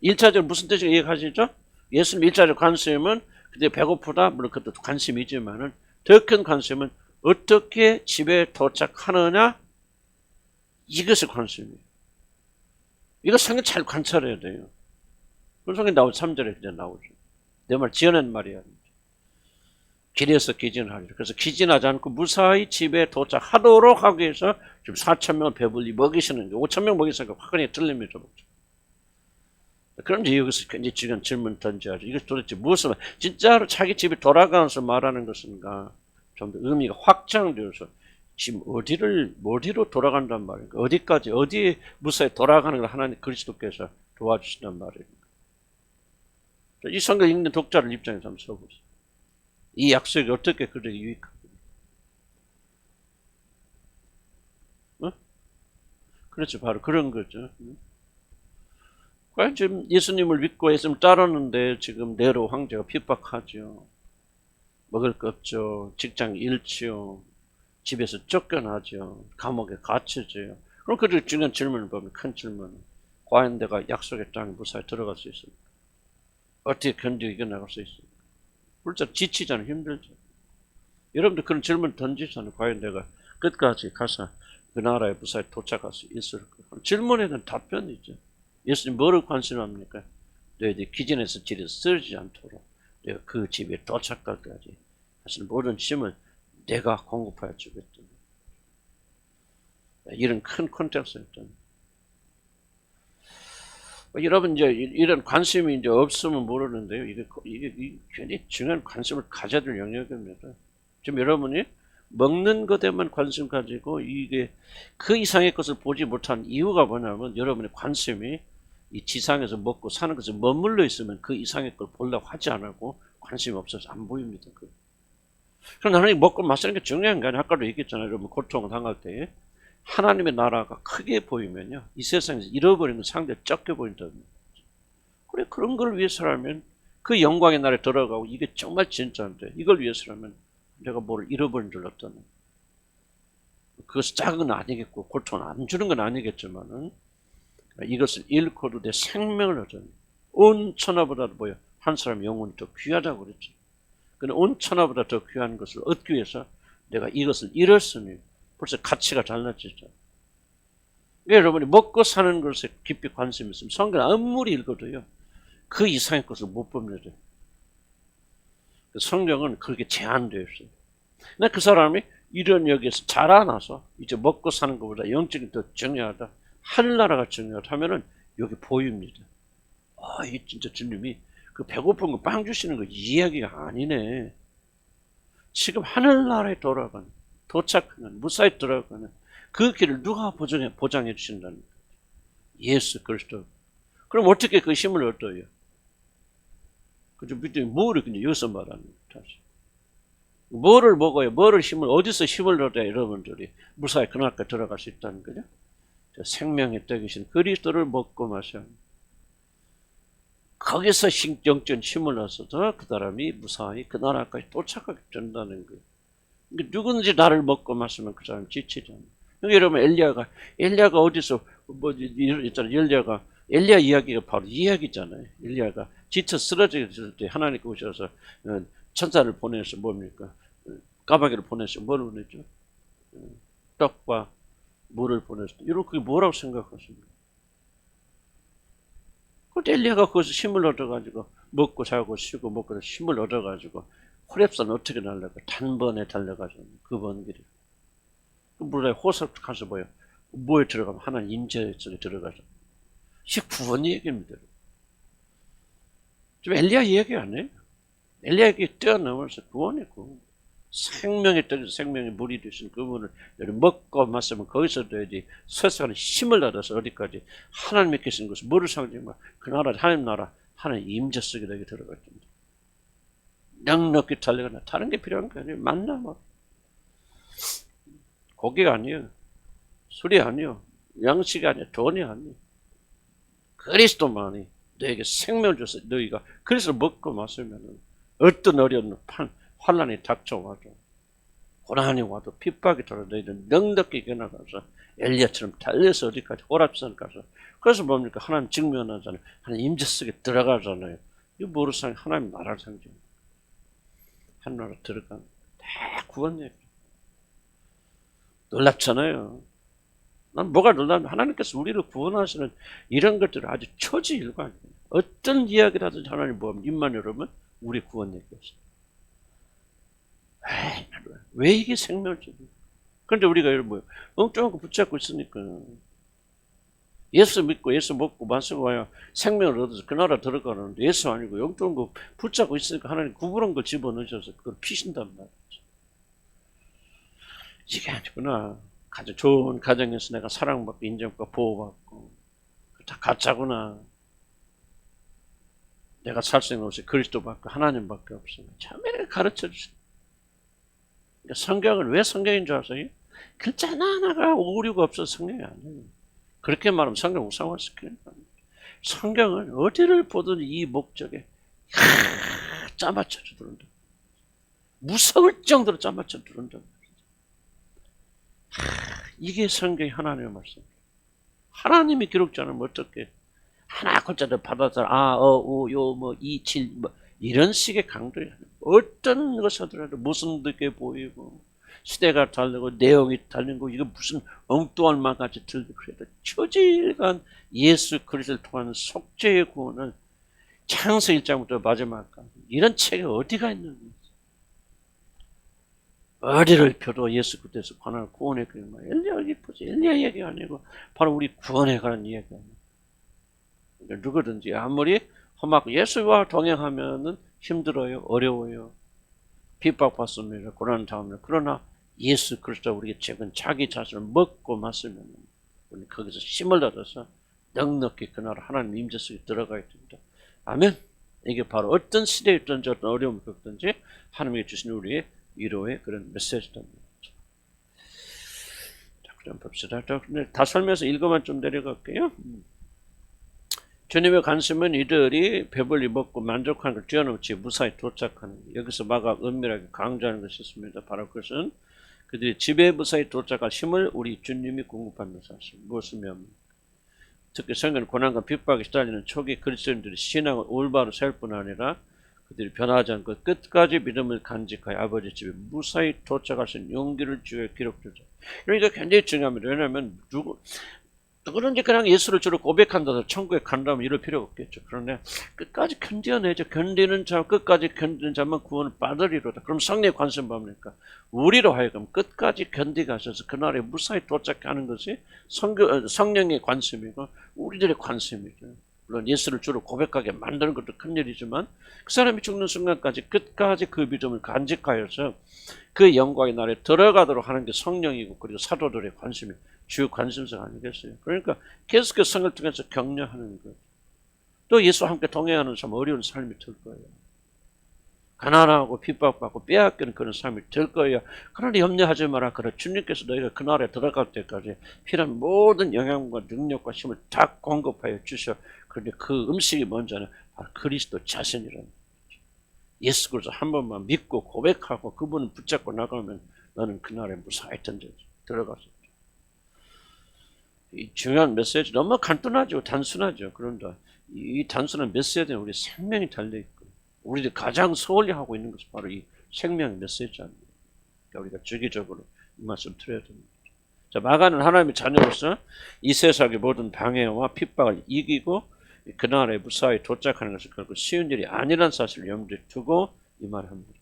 1차적으로 무슨 뜻인지 이해하시죠? 예수님 1차적 관심은 그들 배고프다. 물론 그것도 관심이지만은 더 큰 관심은 어떻게 집에 도착하느냐 이것이 관심이에요. 이거 성경 잘 관찰해야 돼요. 그 성경 나오죠. 3절에 그냥 나오죠. 내 말 지어낸 말이야. 길에서 기진하리라. 그래서 기진하지 않고 무사히 집에 도착하도록 하기 위해서 지금 4,000명을 배불리 먹이시는 게 5,000명 먹이시니까 확연히 틀림이죠. 그럼 이제 여기서 굉장히 중요한 질문 던져야죠. 이거 도대체 무엇을, 진짜로 자기 집에 돌아가면서 말하는 것인가? 좀 더 의미가 확장되어서 지금 어디로 돌아간단 말입니까? 어디까지, 어디에 무사히 돌아가는 걸 하나님 그리스도께서 도와주신단 말입니까? 이 성경 읽는 독자를 입장에서 한번 써보세요. 이 약속이 어떻게 그들에게 유익합니까? 어? 그렇죠. 바로 그런 거죠. 과연 지금 예수님을 믿고 예수님을 따르는데 지금 네로 황제가 핍박하죠. 먹을 거 없죠. 직장 잃지요. 집에서 쫓겨나죠. 감옥에 갇혀져요. 그럼 그 중요한 질문을 보면, 큰 질문. 과연 내가 약속의 땅에 무사히 들어갈 수 있습니까? 어떻게 견디고 이겨나갈 수 있습니까? 불자 지치잖아요. 힘들죠. 여러분들 그런 질문 던지잖아요. 과연 내가 끝까지 가서 그 나라에 무사히 도착할 수 있을까? 질문에 대한 답변이죠. 예수님 뭐를 관심합니까? 너희들이 기진에서 질에서 쓰러지지 않도록 내가 그 집에 도착할 때까지 사실 모든 힘을 내가 공급하여 주겠다. 이런 큰 콘텍스트였던. 여러분 이제 이런 관심이 이제 없으면 모르는데요. 이게 굉장히 중요한 관심을 가져야 될 영역입니다. 지금 여러분이 먹는 것에만 관심 가지고 이게 그 이상의 것을 보지 못한 이유가 뭐냐면, 여러분의 관심이 이 지상에서 먹고 사는 것에 머물러 있으면 그 이상의 걸 보려고 하지 않고 관심이 없어서 안 보입니다. 그럼 하나님 먹고 마시는 게 중요한 게 아니에요. 아까도 얘기했잖아요. 여러분 고통을 당할 때 하나님의 나라가 크게 보이면요, 이 세상에서 잃어버리는 건 상대로 적게 보인다는 거죠. 그래, 그런 걸 위해서라면 그 영광의 나라에 들어가고 이게 정말 진짜인데 이걸 위해서라면 내가 뭘 잃어버린 줄 없다는, 그것이 작은 건 아니겠고 고통을 안 주는 건 아니겠지만은 이것을 잃고도 내 생명을 얻어요. 온 천하보다도 뭐야, 한 사람의 영혼이 더 귀하다고 그랬죠. 근데 온 천하보다 더 귀한 것을 얻기 위해서 내가 이것을 잃었으니 벌써 가치가 달라지죠. 그러니까 여러분이 먹고 사는 것에 깊이 관심이 있으면 성경 아무리 읽어도요, 그 이상의 것을 못 봅니다. 성경은 그렇게 제한되어 있어요. 근데 그 사람이 이런 여기에서 자라나서 이제 먹고 사는 것보다 영적인 더 중요하다, 하늘나라가 중요하다 하면은 여기 보입니다. 이 진짜 주님이 그 배고픈 거 빵 주시는 거 이 이야기가 아니네. 지금 하늘나라에 돌아가는, 도착하는, 무사히 들어가는 그 길을 누가 보장해 주신다는 거예요? 예수 그리스도. 그럼 어떻게 그 힘을 얻어요? 그죠? 뭐를 그냥 여기서 말하는 거예요. 뭐를 먹어요? 어디서 힘을 얻어야 여러분들이 무사히 그날까지 들어갈 수 있다는 거죠? 생명의 떡이신 그리스도를 먹고 마셔. 거기서 영적인 힘을 얻어서 그 사람이 무사히 그 나라까지 도착하게 된다는 거예요. 누군지 나를 먹고 마시면 그 사람 지치잖아요. 여러분 엘리야가 어디서 있잖아요. 엘리야 이야기가 바로 이 이야기잖아요. 엘리야가 지쳐 쓰러질 때 하나님께 오셔서 천사를 보내서 뭡니까? 까마귀를 보내서 뭘 보냈죠? 떡과 물을 보내서. 여러분 그게 뭐라고 생각하십니까? 그때 엘리야가 거기서 힘을 얻어가지고 먹고 자고 쉬고 먹고 힘을 얻어가지고 호렙산 어떻게 날라가? 단번에 달려가서 그 먼 길을. 물에 호섭 가서 뭐에 들어가면 하나님 임재 속에 들어가서. 이게 구원 얘기입니다. 좀 엘리야 이야기 아니에요? 엘리야 얘기 뛰어넘어서 구원이고, 생명의 떡에서 생명의 물이 되신 그분을 먹고 마시면 거기서도 이제 쇠사가는 힘을 얻어서 어디까지 하나님이 계신 것을 뭐를 상징하면 그 나라, 하나님 나라, 하나님 임재 속에 내게 들어갔습니다. 넉넉히 달려가나 다른 게 필요한 게 아니에요. 만나 고기가 아니에요. 술이 아니에요. 양식이 아니에요. 돈이 아니에요. 그리스도만이 너에게 생명을 줘서 너희가 그래서 먹고 마시면 어떤 어려운 환란이 닥쳐와도, 고난이 와도, 핍박이 들어 너희들 넉넉히 이겨나가서 엘리야처럼 달려서 어디까지 호랍산 가서, 그래서 뭡니까? 하나님 직면하잖아요. 하나님 임재 속에 들어가잖아요. 이거 뭐로 하나님 나라를 상징해요. 하나님 나라 들어가는 다 구원 얘기. 놀랍잖아요. 난 뭐가 놀라면 하나님께서 우리를 구원하시는 이런 것들을 아주 초지일관이에요. 어떤 이야기를 하든지 하나님 보면 입만 열으면 우리 구원 얘기였어요. 왜 이게 생명을 주는? 그런데 우리가 이런 엉뚱한 거 붙잡고 있으니까 예수 믿고 예수 먹고 마시고 와야 생명을 얻어서 그 나라 들어가는데 예수 아니고 영적인 거 붙잡고 있으니까 하나님 구부러운 걸 집어넣으셔서 그걸 피신단 말이죠. 이게 아니구나. 가장 좋은 가정에서 내가 사랑받고 인정받고 보호받고 다 가짜구나. 내가 살 수 있는 것이 그리스도밖에 하나님밖에 없어요. 참 이렇게 가르쳐 주세요. 그러니까 성경은 왜 성경인 줄 아세요? 글자 하나하나가 오류가 없어서 성경이 아니에요. 그렇게 말하면 성경 우상화시키는 거예요. 성경은 어디를 보든 이 목적에 짜맞춰 들은다. 무서울 정도로 짜맞춰 들은다. 이게 성경의 하나님의 말씀. 하나님이 기록지 않으면 어떻게 하나 글자를 받아서 이, 칠, 이런 식의 강도야. 어떤 것을 하더라도 무슨 듯게 보이고 시대가 다르고 내용이 다르고 이거 무슨 엉뚱한 말까지 들리고 그래도 초질간 예수 그리스도를 통한 속죄의 구원을 창세 1장부터 마지막까지 이런 책이 어디가 있는 거지? 어디를 펴도 예수 그리스도에서 관할 구원의 그림 엘리야 여기 보지 엘리야 얘기가 아니고 바로 우리 구원에 관한 이야기가 아니고 그러니까 누구든지 아무리 험하고 예수와 동행하면은 힘들어요 어려워요 핍박받습니다 고난 당합니다 그러나 예수 그리스도 우리에게 적은 자기 자신을 먹고 마시면 우리 거기서 힘을 얻어서 넉넉히 그 나라 하나님 임재 속에 들어가야 됩니다. 아멘. 이게 바로 어떤 시대에 있든지 어떤 어려움을 겪든지 하나님이 주신 우리의 위로의 그런 메시지다. 자, 그럼 봅시다. 다 설명해서 읽어만 좀 내려갈게요. 주님의 관심은 이들이 배불리 먹고 만족하는 걸 뛰어넘지 무사히 도착하는 것. 여기서 마가 은밀하게 강조하는 것이 있습니다. 바로 그것은 그들이 집에 무사히 도착할 힘을 우리 주님이 공급하는 사실. 무엇이면 특히 성경 고난과 핍박에 시달리는 초기 그리스도인들이 신앙을 올바로 세울 뿐 아니라 그들이 변하지 않고 끝까지 믿음을 간직하여 아버지 집에 무사히 도착할 수 있는 용기를 주어 기록되죠. 그러니까 굉장히 중요합니다. 왜냐하면 누구든지 그냥 예수를 주로 고백한다고 천국에 간다면 이럴 필요가 없겠죠. 그런데 끝까지 견뎌내죠. 견디는 자, 끝까지 견디는 자만 구원을 받으리로다. 그럼 성령의 관심 뭡니까? 우리로 하여금 끝까지 견디가셔서 그날에 무사히 도착하는 것이 성령의 관심이고 우리들의 관심이죠. 물론 예수를 주로 고백하게 만드는 것도 큰일이지만 그 사람이 죽는 순간까지 끝까지 그 믿음을 간직하여서 그 영광의 날에 들어가도록 하는 게 성령이고 그리고 사도들의 관심이 주요 관심사가 아니겠어요. 그러니까 계속해서 성을 통해서 격려하는 것. 또 예수와 함께 동행하는 삶 어려운 삶이 될 거예요. 가난하고 핍박받고 빼앗기는 그런 삶이 될 거예요. 그러나 염려하지 마라. 그래 주님께서 너희가 그 나라에 들어갈 때까지 필요한 모든 영양과 능력과 힘을 다 공급하여 주셔. 그런데 그 음식이 뭔지는 바로 그리스도 자신이라는 거죠. 예수 그리스도 한 번만 믿고 고백하고 그분을 붙잡고 나가면 너는 그 나라에 무사히 들어가서 이 중요한 메시지 너무 간단하죠. 단순하죠. 그런데 이 단순한 메시지는 우리 생명이 달려있고 우리들이 가장 소홀히 하고 있는 것이 바로 이 생명 메시지 아닙니까? 그러니까 우리가 주기적으로 이 말씀 드려야 됩니다. 자, 마가는 하나님의 자녀로서 이 세상의 모든 방해와 핍박을 이기고 그날에 무사히 도착하는 것은 결코 쉬운 일이 아니라는 사실을 염두에 두고 이 말을 합니다.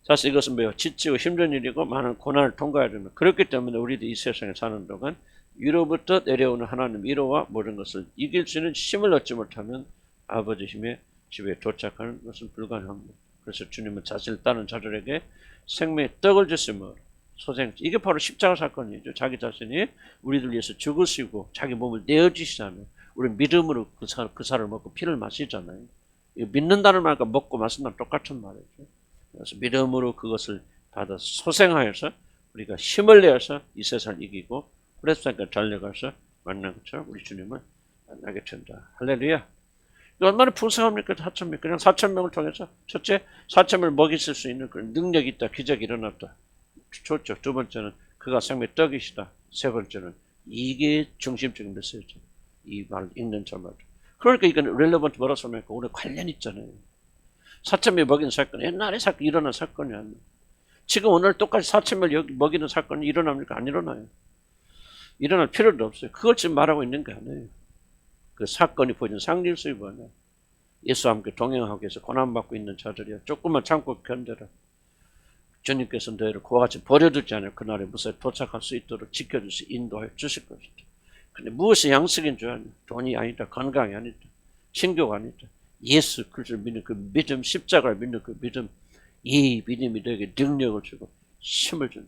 사실 이것은 매우 지치고 힘든 일이고 많은 고난을 통과해야 됩니다. 그렇기 때문에 우리도 이 세상에 사는 동안 위로부터 내려오는 하나님 위로와 모든 것을 이길 수 있는 힘을 얻지 못하면 아버지 힘에 집에 도착하는 것은 불가능합니다. 그래서 주님은 자신을 따르는 자들에게 생명의 떡을 주시며 소생, 이게 바로 십자가 사건이죠. 자기 자신이 우리들 위해서 죽으시고 자기 몸을 내어주시잖아요. 우리 믿음으로 그 살을 먹고 피를 마시잖아요. 믿는다는 말과 먹고 마신다는 똑같은 말이죠. 그래서 믿음으로 그것을 받아서 소생하여서 우리가 힘을 내어서 이 세상을 이기고 후레스까지 달려가서 만난 것처럼 우리 주님을 만나게 된다. 할렐루야. 얼마나 풍성합니까? 4,000명. 그냥 4,000명을 통해서 첫째 4,000명을 먹이실 수 있는 그런 능력이 있다. 기적이 일어났다. 좋죠. 두 번째는 그가 생명의 떡이시다. 세 번째는 이게 중심적인 메시지. 이 말을 읽는 자마다. 그러니까 이건 렐레번트 뭐라서 하니까 오늘 관련 있잖아요. 4,000명 먹이는 사건, 옛날에 사건 일어난 사건이 아니에요. 지금 오늘 똑같이 4,000명 먹이는 사건이 일어납니까? 안 일어나요. 일어날 필요도 없어요. 그걸 지금 말하고 있는 게 아니에요. 그 사건이 보여준 상징성이 뭐냐. 예수와 함께 동행하기 위해서 고난받고 있는 자들이야. 조금만 참고 견뎌라. 주님께서 너희를 그와 같이 버려두지 않아요. 그날에 무사히 도착할 수 있도록 지켜주시 인도하여 주실 것이다. 근데 무엇이 양식인 줄 아냐? 돈이 아니다, 건강이 아니다, 신교가 아니다. 예수 그리스도를 믿는 그 믿음, 십자가를 믿는 그 믿음, 이 믿음이 너에게 능력을 주고 힘을 준다.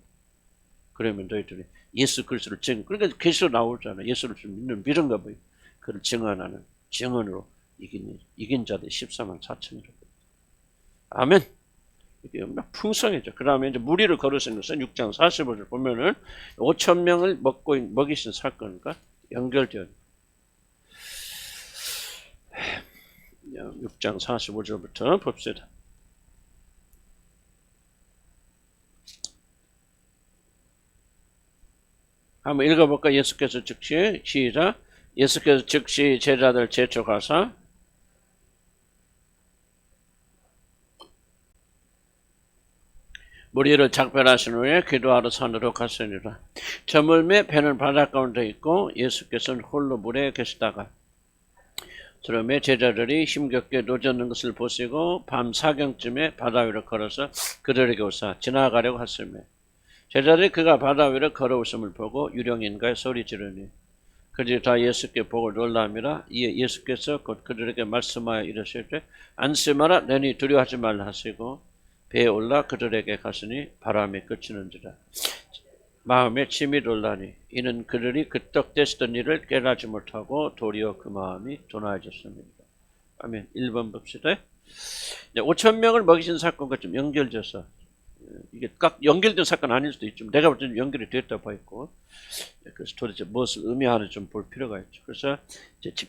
그러면 너희들이 예수 그리스도를 그러니까 계시로 나오잖아. 예수를 믿는 믿음과 뭐 그를 증언하는 증언으로 이긴 자들이 14만 4천이라고. 아멘. 이게 풍성해져. 그 다음에 이제 무리를 거르신 것은 6장 45절 보면은 5천 명을 먹이신 사건과 연결되어. 6장 45절부터 봅시다. 한번 읽어볼까? 예수께서 즉시 시작. 예수께서 즉시 제자들 재촉하사 무리를 작별하신 후에 기도하러 산으로 갔으니라. 저물매 배는 바다 가운데 있고 예수께서는 홀로 물에 계시다가 저러매 제자들이 힘겹게 노젓는 것을 보시고 밤 사경쯤에 바다 위로 걸어서 그들에게 오사 지나가려고 하시며 제자들이 그가 바다 위로 걸어오심을 보고 유령인가 소리 지르니 그들이 다 예수께 보고 놀라미라. 이에 예수께서 곧 그들에게 말씀하여 이르시되 안심하라 너희 두려워하지 말라 하시고 배에 올라 그들에게 가시니 바람이 그치는지라. 마음에 침이 돌라니 이는 그들이 그떡대시던 일을 깨닫지 못하고 도리어 그 마음이 둔하여졌습니다. 아멘. 1번 봅시다. 5천 명을 먹이신 사건과 좀 연결돼서 이게 각 연결된 사건 아닐 수도 있지만 내가 볼 때는 연결이 됐다고 봐 있고 그래서 도대체 무엇을 의미하는지 좀 볼 필요가 있죠. 그래서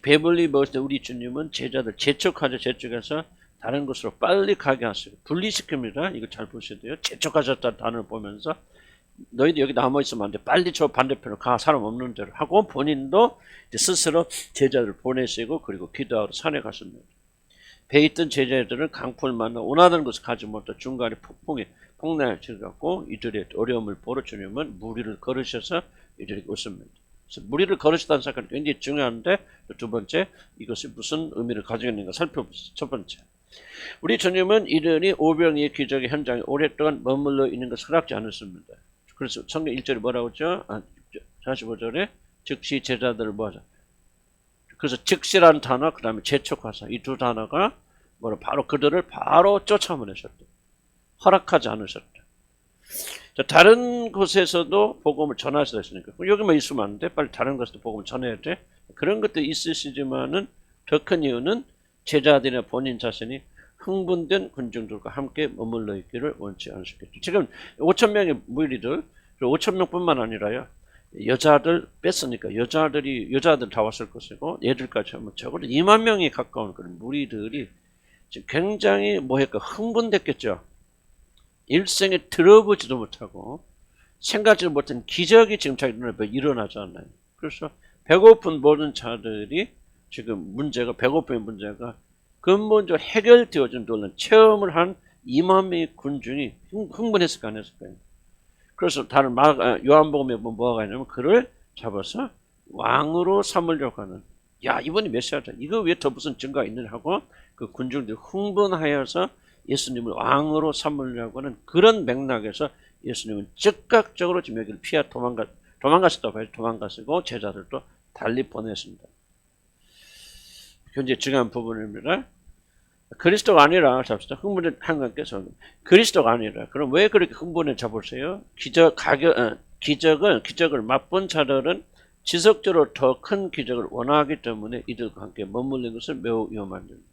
배불리 먹을 때 우리 주님은 제자들 재촉하죠. 재촉해서 다른 곳으로 빨리 가게 하세요. 분리시킵니다. 이거 잘 보셔야 돼요. 재촉하셨다는 단어를 보면서 너희들 여기 남아있으면 안 돼. 빨리 저 반대편으로 가. 사람 없는 데로 하고 본인도 스스로 제자들을 보내시고 그리고 기도하러 산에 가십니다. 배에 있던 제자들은 강풍을 만나 원하던 곳을 가지 못해 중간에 폭풍에 들어갔고 이들의 어려움을 보러 주님은 무리를 걸으셔서 이들에게 오십니다. 그래서 무리를 걸으셨다는 사건이 굉장히 중요한데 두 번째 이것이 무슨 의미를 가지고 있는가 살펴보시죠. 첫 번째 우리 주님은 이들이 오병이의 기적의 현장에 오랫동안 머물러 있는 것을 허락지 않았습니다. 그래서 성경 1절에 뭐라고 하죠? 45절에 즉시 제자들을 뭐하자. 그래서 즉시라는 단어 그 다음에 재촉하사 이 두 단어가 바로 그들을 바로 쫓아보내셨다. 허락하지 않으셨다. 자, 다른 곳에서도 복음을 전하셔야 되니까 여기만 있으면 안 돼. 빨리 다른 곳에도 복음을 전해야 돼. 그런 것도 있으시지만은 더 큰 이유는 제자들이나 본인 자신이 흥분된 군중들과 함께 머물러 있기를 원치 않으셨겠죠. 지금 5천 명의 무리들, 5천 명뿐만 아니라요. 여자들 뺐으니까 여자들 다 왔을 것이고 얘들까지 하면 적어도 2만 명이 가까운 그런 무리들이 지금 굉장히 흥분됐겠죠. 일생에 들어보지도 못하고 생각지도 못한 기적이 지금 자기 눈에 일어나지 않나요? 그래서 배고픈 모든 자들이 지금 문제가 배고픔의 문제가 근본적으로 해결되어진 놀란 체험을 한 2만 명의 군중이 흥분했을까 안 했을까요? 그래서 다른 요한복음에 보면 뭐가 있냐면 그를 잡아서 왕으로 삼으려고 하는 야 이번이 메시아다. 이거 왜 더 무슨 증거가 있느냐 하고 그 군중들이 흥분하여서 예수님을 왕으로 삼으려고 하는 그런 맥락에서 예수님은 즉각적으로 지금 여기를 도망가셨다고 봐야죠. 도망가시고 제자들도 달리 보냈습니다. 굉장히 중요한 부분입니다. 그리스도가 아니라 잡시다. 흥분의 한강께서 그리스도가 아니라 그럼 왜 그렇게 흥분해 잡으세요? 기적을 맛본 자들은 지속적으로 더 큰 기적을 원하기 때문에 이들과 함께 머물는 것은 매우 위험한 일입니다.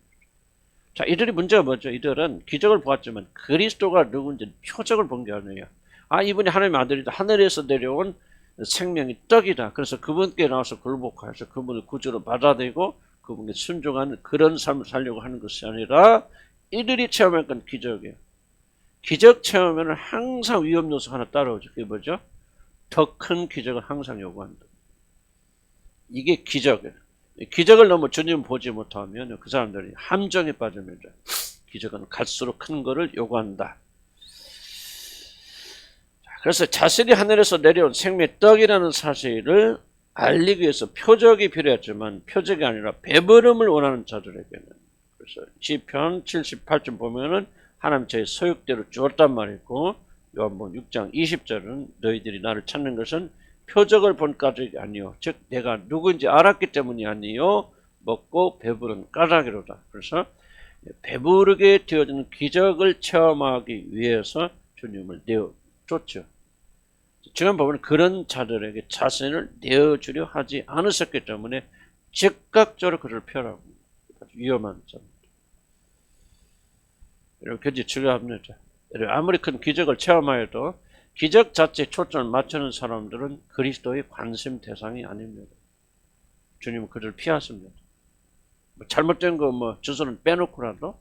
자, 이들이 문제가 뭐죠? 이들은 기적을 보았지만 그리스도가 누군지 표적을 본 게 아니에요. 아, 이분이 하나님의 아들이다. 하늘에서 내려온 생명이 떡이다. 그래서 그분께 나와서 굴복해서 그분을 구주로 받아들이고 그분께 순종하는 그런 삶을 살려고 하는 것이 아니라 이들이 체험할 건 기적이에요. 기적 체험에는 항상 위험 요소 하나 따라오죠. 그게 뭐죠? 더 큰 기적을 항상 요구한다. 이게 기적이에요. 기적을 너무 주님 보지 못하면 그 사람들이 함정에 빠집니다. 기적은 갈수록 큰 거를 요구한다. 그래서 자신이 하늘에서 내려온 생명의 떡이라는 사실을 알리기 위해서 표적이 필요했지만 표적이 아니라 배부름을 원하는 자들에게는 그래서 시편 78점 보면은 하나님 저의 소욕대로 주었단 말이고 요한복음 6장 20절은 너희들이 나를 찾는 것은 표적을 본 까닭이 아니요. 즉 내가 누구인지 알았기 때문이 아니요. 먹고 배부른 까닭이로다. 그래서 배부르게 되어지는 기적을 체험하기 위해서 주님을 내어줬죠. 지금 보면 그런 자들에게 자신을 내어주려 하지 않으셨기 때문에 즉각적으로 그를 펴라고. 위험한 자입니다. 여러분 굉장히 중요합니다. 아무리 큰 기적을 체험하여도 기적 자체에 초점을 맞추는 사람들은 그리스도의 관심 대상이 아닙니다. 주님은 그를 피하십니다. 잘못된 거 주소는 빼놓고라도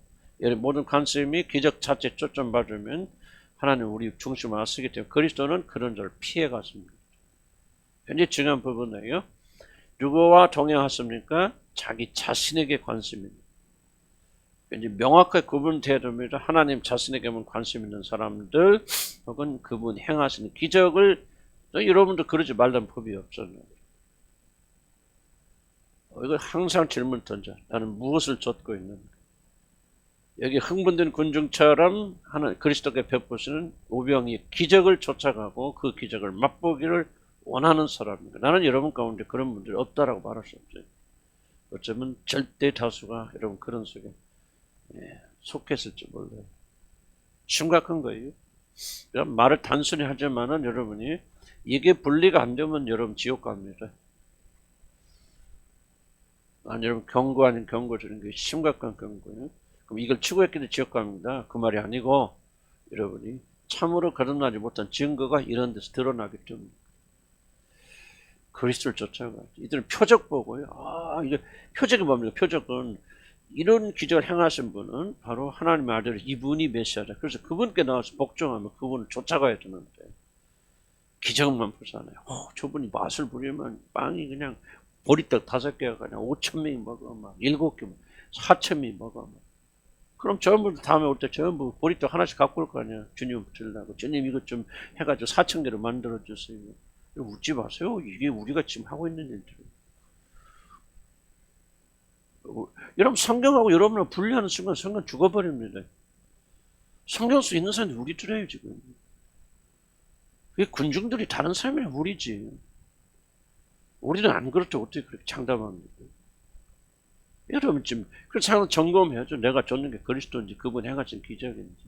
모든 관심이 기적 자체에 초점 맞으면 하나님 우리 중심을 아시기 때문에 그리스도는 그런 자를 피해 갔습니다. 굉장히 중요한 부분이에요. 누구와 동행하십니까? 자기 자신에게 관심입니다. 굉장히 명확하게 구분되어야 됩니다. 하나님 자신에게만 관심 있는 사람들 혹은 그분 행하시는 기적을 여러분도 그러지 말라는 법이 없잖아요. 이걸 항상 질문 던져. 나는 무엇을 좇고 있는가? 여기 흥분된 군중처럼 하는 그리스도께 베푸시는 우병이 기적을 쫓아가고 그 기적을 맛보기를 원하는 사람입니다. 나는 여러분 가운데 그런 분들이 없다라고 말할 수 없어요. 어쩌면 절대 다수가 여러분 그런 속에 속했을지 몰라요. 심각한 거예요. 말을 단순히 하지만은 여러분이 이게 분리가 안 되면 여러분 지옥 갑니다. 아니 여러분 경고 아닌 경고 주는 게 심각한 경고예요. 그럼 이걸 추구했기에 지옥 갑니다. 그 말이 아니고 여러분이 참으로 거듭나지 못한 증거가 이런 데서 드러나기 때문에 그리스도를 쫓아가. 이들은 표적 보고요. 이게 표적이 뭡니까? 표적은 이런 기적을 행하신 분은 바로 하나님의 아들 이분이 메시아다. 그래서 그분께 나와서 복종하면 그분을 쫓아가야 되는데 기적만 보잖아요. 저분이 맛을 부리면 빵이 그냥 보리떡 5개가 그냥 5,000명이 먹어. 막 7개, 4,000명이 먹어. 막. 그럼 전부 다음에 올 때 전부 보리떡 하나씩 갖고 올 거 아니야. 주님 드리려고. 주님 이것 좀 해가지고 4,000개를 만들어 주세요. 웃지 마세요. 이게 우리가 지금 하고 있는 일들이에요. 여러분 성경하고 여러분을 분리하는 순간 성경 죽어버립니다. 성경 속 있는 사람들이 우리들이에요 지금. 그게 군중들이 다른 사람이라 우리지. 우리는 안 그렇죠. 어떻게 그렇게 장담합니까? 여러분 지금 그래서 점검해야죠. 내가 쫓는 게 그리스도인지 그분 행하신 기적인지.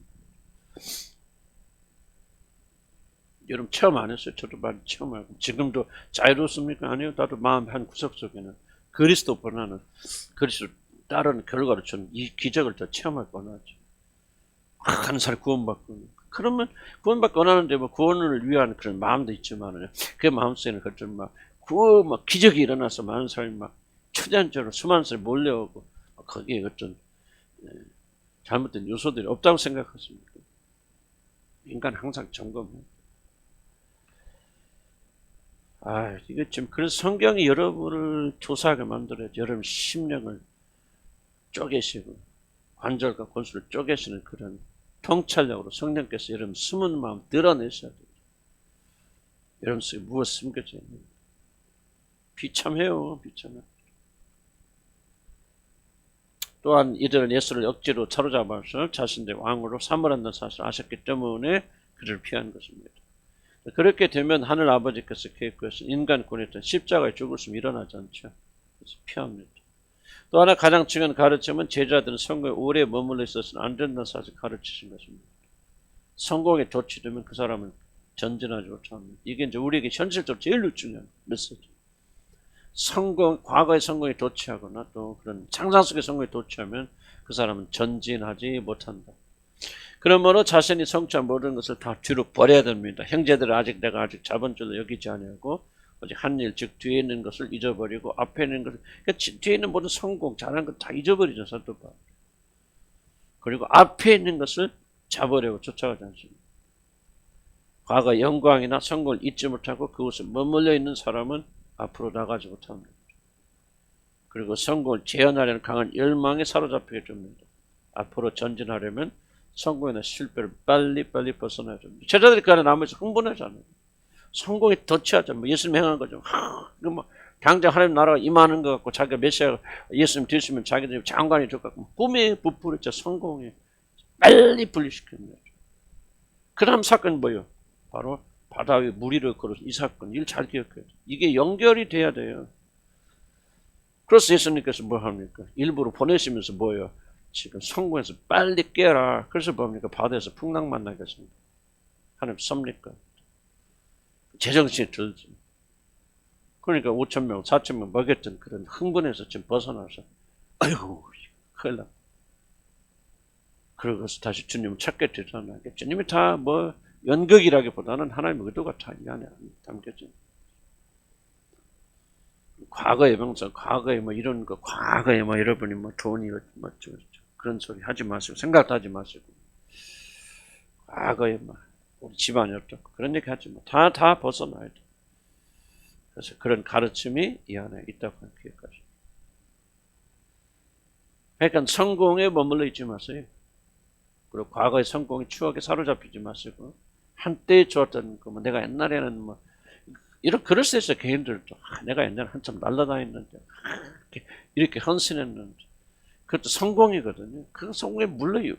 여러분 체험 안 했어요? 저도 많이 체험하고. 지금도 자유롭습니까? 아니요. 나도 마음 한 구석 속에는 그리스도 번하는 그리스도 다른 결과로 저는 이 기적을 더 체험할 뻔하죠. 한 사람 구원받고. 그러면 구원받고 원하는데 구원을 위한 그런 마음도 있지만은 그 마음속에는 그좀 막 기적이 일어나서 많은 사람이 막 초자연적으로 수많은 사람이 몰려오고 거기에 어떤 잘못된 요소들이 없다고 생각하십니까? 인간 항상 점검해요. 이거 지금 그래서 성경이 여러분을 조사하게 만들어야죠. 여러분 심령을 쪼개시고 관절과 골수를 쪼개시는 그런 통찰력으로 성령께서 여러분 숨은 마음 드러내셔야 돼요. 여러분 속에 무엇 숨겨져 있는가? 비참해요. 비참해. 또한 이들은 예수를 억지로 사로잡아서 자신들의 왕으로 삼으란다는 사실을 아셨기 때문에 그를 피한 것입니다. 그렇게 되면 하늘 아버지께서 계획하신 인간권에 있던 십자가의 죽으심이 일어나지 않죠. 그래서 피합니다. 또 하나 가장 중요한 가르침은 제자들은 성공에 오래 머물러 있어서는 안 된다는 사실을 가르치신 것입니다. 성공에 도취되면 그 사람은 전진하지 못합니다. 이게 이제 우리에게 현실적으로 제일 중요한 메시지. 과거의 성공에 도취하거나 또 그런 상상 속의 성공에 도취하면 그 사람은 전진하지 못한다. 그러므로 자신이 성취한 모든 것을 다 뒤로 버려야 됩니다. 형제들은 내가 아직 자본줄로 여기지 아니하고 오직 한 일, 즉 뒤에 있는 것을 잊어버리고 앞에 있는 것을, 그러니까 뒤에 있는 모든 성공, 잘한 것 다 잊어버리죠. 사도바. 그리고 앞에 있는 것을 잡으려고 쫓아가지 않습니다. 과거 영광이나 성공을 잊지 못하고 그곳에 머물러 있는 사람은 앞으로 나가지 못합니다. 그리고 성공을 재현하려는 강한 열망에 사로잡히게 됩니다. 앞으로 전진하려면 성공이나 실패를 빨리 벗어나야 됩니다. 제자들이 그 안에 남아서 흥분하잖아요. 성공에 도취하자. 예수님 행한 거죠. 당장 하나님 나라가 임하는 것 같고 자기가 메시아 예수님 되시면 자기들이 장관이 될 것 같고 꿈에 부풀었죠. 성공에 빨리 분리시킵니다. 그 다음 사건은 뭐예요? 바로 바다 위에 물 위를 걸어서 이 사건, 이걸 잘 기억해야 돼. 이게 연결이 돼야 돼요. 그래서 예수님께서 뭐 합니까? 일부러 보내시면서 뭐예요? 지금 성공해서 빨리 깨라. 그래서 뭡니까? 바다에서 풍랑 만나겠습니다. 하나님 섭니까? 제정신이 들지. 그러니까 5,000명, 4,000명 먹였던 그런 흥분에서 지금 벗어나서 아이고 큰일 나. 그러고서 다시 주님을 찾게 되잖아요. 주님이 다 뭐 연극이라기보다는 하나님의 의도가 다 이 안에 담겨져. 과거의 명성, 과거에 뭐 이런 거, 과거에 뭐 여러분이 뭐 돈이 뭐 그런 소리 하지 마시고 생각도 하지 마시고 과거에 뭐 우리 집안이 어떻고 그런 얘기 하지 마. 다 벗어나야 돼. 그래서 그런 가르침이 이 안에 있다고 기억하시고. 그러니까 성공에 머물러 있지 마세요. 그리고 과거의 성공의 추억에 사로잡히지 마시고 한때 좋았던 거, 뭐 내가 옛날에는 뭐 이런 그럴 수 있어요. 개인들도 내가 옛날에 한참 날라다녔는데 이렇게 헌신했는데 그것도 성공이거든요. 그 성공에 물러요.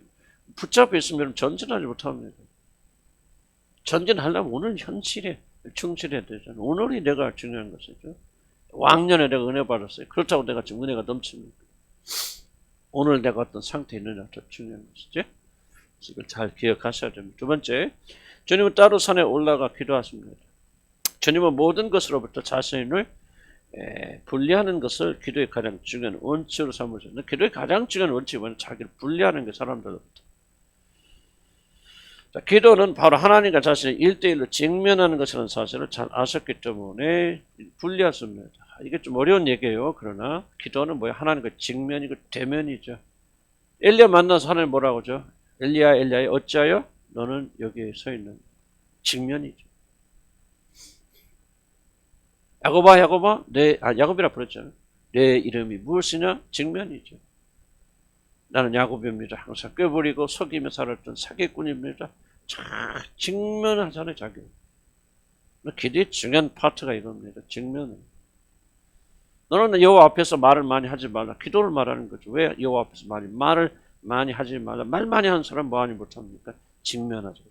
붙잡혀 있으면 전진하지 못합니다. 전진하려면 오늘 현실에 충실해야 되잖아요. 오늘이 내가 중요한 것이죠. 왕년에 내가 은혜 받았어요. 그렇다고 내가 지금 은혜가 넘칩니까? 오늘 내가 어떤 상태에 있느냐 더 중요한 것이죠. 이걸 잘 기억하셔야 됩니다. 두 번째, 주님은 따로 산에 올라가 기도하십니다. 주님은 모든 것으로부터 자신을 분리하는 것을 기도의 가장 중요한 원칙으로 삼으셨는데, 기도의 가장 중요한 원칙은 자기를 분리하는 게 사람들로부터. 자, 기도는 바로 하나님과 자신을 1대1로 직면하는 것이라는 사실을 잘 아셨기 때문에 분리하십니다. 이게 좀 어려운 얘기예요. 그러나 기도는 뭐야? 하나님과 직면이고 대면이죠. 엘리야 만나서 하나님 뭐라고 하죠? 엘리야 엘리야 어찌하여 너는 여기에 서 있는 직면이죠. 야곱아 야곱아 야곱이라 부르잖아요. 내 이름이 무엇이냐? 직면이죠. 나는 야곱입니다. 항상 꾀부리고 속이며 살았던 사기꾼입니다. 참 직면하잖아요. 자기. 기도의 중요한 파트가 이겁니다. 직면은. 너는 여호와 앞에서 말을 많이 하지 말라. 기도를 말하는 거죠. 왜 여호와 앞에서 말을 많이 하지 말라. 말 많이 하는 사람 뭐 하니 못합니까? 직면하죠.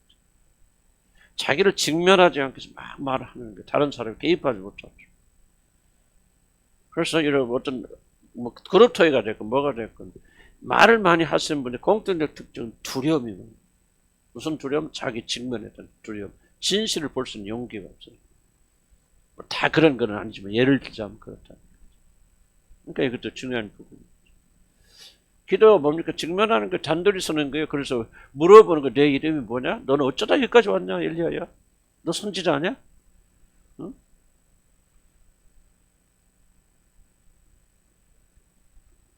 자기를 직면하지 않고 막 말을 하는 게 다른 사람을 개입하지 못하죠. 그래서 이런 어떤 뭐 그룹토이가 됐고 뭐가 됐건 말을 많이 하시는 분의 공통적 특징은 두려움이거든요. 무슨 두려움? 자기 직면에 대한 두려움. 진실을 볼 수 있는 용기가 없어요. 다 그런 건 아니지만 예를 들자면 그렇다. 그러니까 이것도 중요한 부분이에요. 기도가 뭡니까? 직면하는 거 단둘이 서는 거예요. 그래서 물어보는 거, 내 이름이 뭐냐? 너는 어쩌다 여기까지 왔냐, 엘리야야? 너 선지자냐? 응?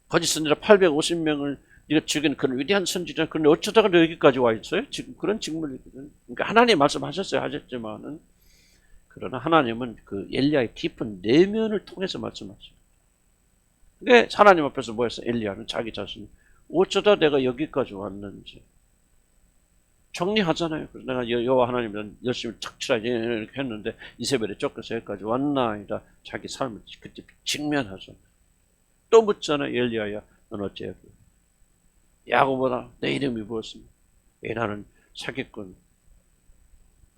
거짓 선지자 850명을 네가 죽인 그런 위대한 선지자, 그런데 어쩌다가 너 여기까지 와 있어요? 지금 그런 직면이거든요. 그러니까 하나님 하셨지만은 그러나 하나님은 그 엘리야의 깊은 내면을 통해서 말씀하시죠. 근데 하나님 앞에서 뭐 했어? 엘리야는 자기 자신이 어쩌다 내가 여기까지 왔는지 정리하잖아요. 그래서 내가 여호와 하나님은 열심히 착취하지 이렇게 했는데 이세벨에 쫓겨서 여기까지 왔나이다. 자기 삶을 그때 직면하잖아요. 또 묻잖아요. 엘리야야, 넌 어째 여기? 야고보다 내 이름이 무엇입니까? 나는 사기꾼,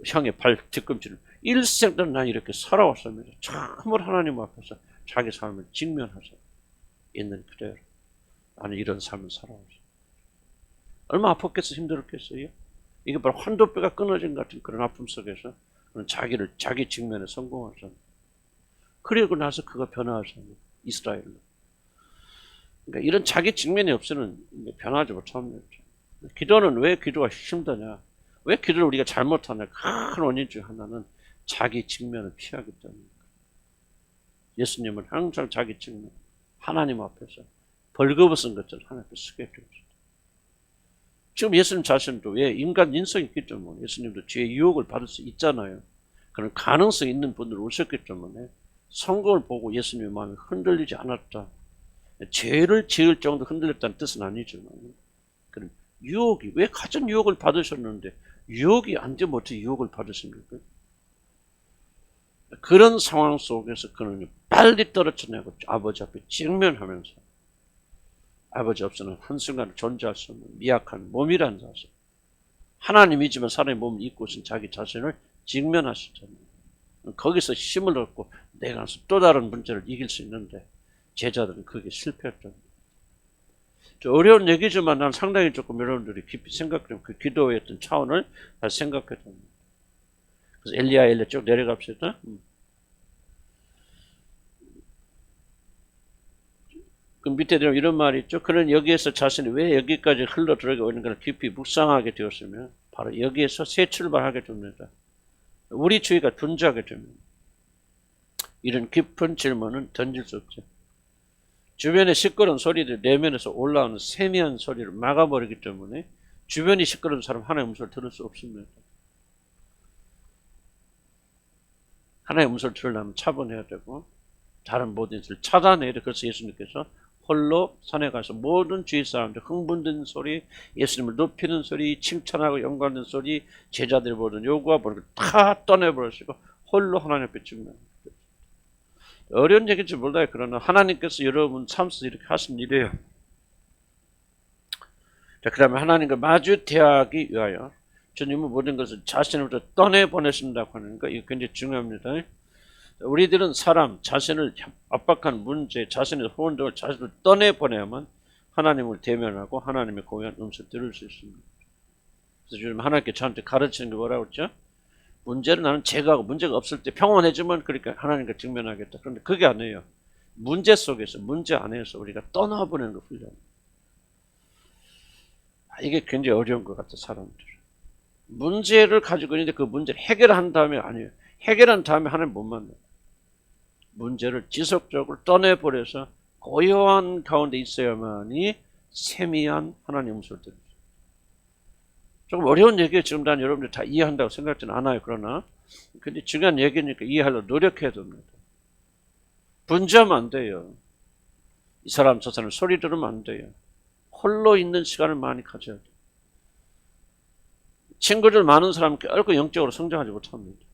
형의 발 뒤꿈치를 일생 동안 난 이렇게 살아왔습니다. 참으로 하나님 앞에서 자기 삶을 직면하죠. 있는 그대로 나는 이런 삶을 살아왔어. 얼마나 아팠겠어, 힘들었겠어요? 이게 바로 환도뼈가 끊어진 같은 그런 아픔 속에서 자기를 자기 직면에 성공하잖아요. 그리고 나서 그가 변화하잖아요. 이스라엘로. 그러니까 이런 자기 직면이 없으면 변하지 못합니다. 기도는 왜 기도가 힘드냐? 왜 기도를 우리가 잘못하냐? 큰 원인 중 하나는 자기 직면을 피하기 때문입니다. 예수님은 항상 자기 직면, 하나님 앞에서 벌거벗은 것들을 하나님 앞에 쓰게 되었습니다. 지금 예수님 자신도 왜 인간 인성이 있기 때문에 예수님도 죄의 유혹을 받을 수 있잖아요. 그런 가능성이 있는 분들 오셨기 때문에 성공을 보고 예수님의 마음이 흔들리지 않았다. 죄를 지을 정도 흔들렸다는 뜻은 아니지만 그런 유혹이 왜 가진 유혹을 받으셨는데 유혹이 안 되면 어떻게 유혹을 받으십니까? 그런 상황 속에서 그는 빨리 떨어져내고 아버지 앞에 직면하면서 아버지 없이는 한순간 존재할 수 없는 미약한 몸이라는 사실, 하나님이지만 사람의 몸을 입고 있는 자기 자신을 직면하셨잖아요. 거기서 힘을 얻고 내가 또 다른 문제를 이길 수 있는데 제자들은 그게 실패했던. 어려운 얘기지만 난 상당히 조금 여러분들이 깊이 생각하면 그 기도의 어떤 차원을 다시 생각해야 됩니다. 그래서 엘리야 쭉 내려갑시다. 그 밑에 들으면 이런 말이 있죠. 그는 여기에서 자신이 왜 여기까지 흘러 들어가고 있는 걸 깊이 묵상하게 되었으면 바로 여기에서 새 출발하게 됩니다. 우리 주의가 분주하게 됩니다. 이런 깊은 질문은 던질 수 없죠. 주변의 시끄러운 소리들 내면에서 올라오는 세미한 소리를 막아버리기 때문에 주변이 시끄러운 사람 하나의 음소를 들을 수 없습니다. 하나의 음소를 들으려면 차분해야 되고 다른 모든 것을 차단해야 돼. 그래서 예수님께서 홀로 산에 가서 모든 주위 사람들 흥분된 소리, 예수님을 높이는 소리, 칭찬하고 영광하는 소리, 제자들이 보던 요구와 보는 다 떠내버리시고 홀로 하나님 앞에 증명합니다. 어려운 얘기인지 몰라요. 그러나 하나님께서 여러분 삶 속에서 이렇게 하신 일이에요. 자, 그러면 하나님과 마주 대하기 위하여 주님은 모든 것을 자신으로부터 떠내보내신다고 하는 거, 이거 굉장히 중요합니다. 우리들은 사람, 자신을 압박한 문제, 자신의 소원 등을 자신을 떠내보내야만 하나님을 대면하고 하나님의 고유한 음성을 들을 수 있습니다. 그래서 요즘 하나님께 저한테 가르치는 게 뭐라고 했죠? 문제를 나는 제거하고 문제가 없을 때 평온해지면 그러니까 하나님과 직면하겠다. 그런데 그게 아니에요. 문제 속에서, 문제 안에서 우리가 떠나보내는 거 훈련. 이게 굉장히 어려운 것 같아, 사람들. 문제를 가지고 있는데 그 문제를 해결한 다음에 아니에요. 해결한 다음에 하나님 못 만나요. 문제를 지속적으로 떠내버려서 고요한 가운데 있어야만이 세미한 하나님의 음성을 들어요. 조금 어려운 얘기예요. 지금 난 여러분들 다 이해한다고 생각하지는 않아요. 그러나 근데 중요한 얘기니까 이해하려고 노력해야 됩니다. 분주하면 안 돼요. 이 사람 저 사람 소리 들으면 안 돼요. 홀로 있는 시간을 많이 가져야 돼요. 친구들 많은 사람 결코 영적으로 성장하지 못합니다.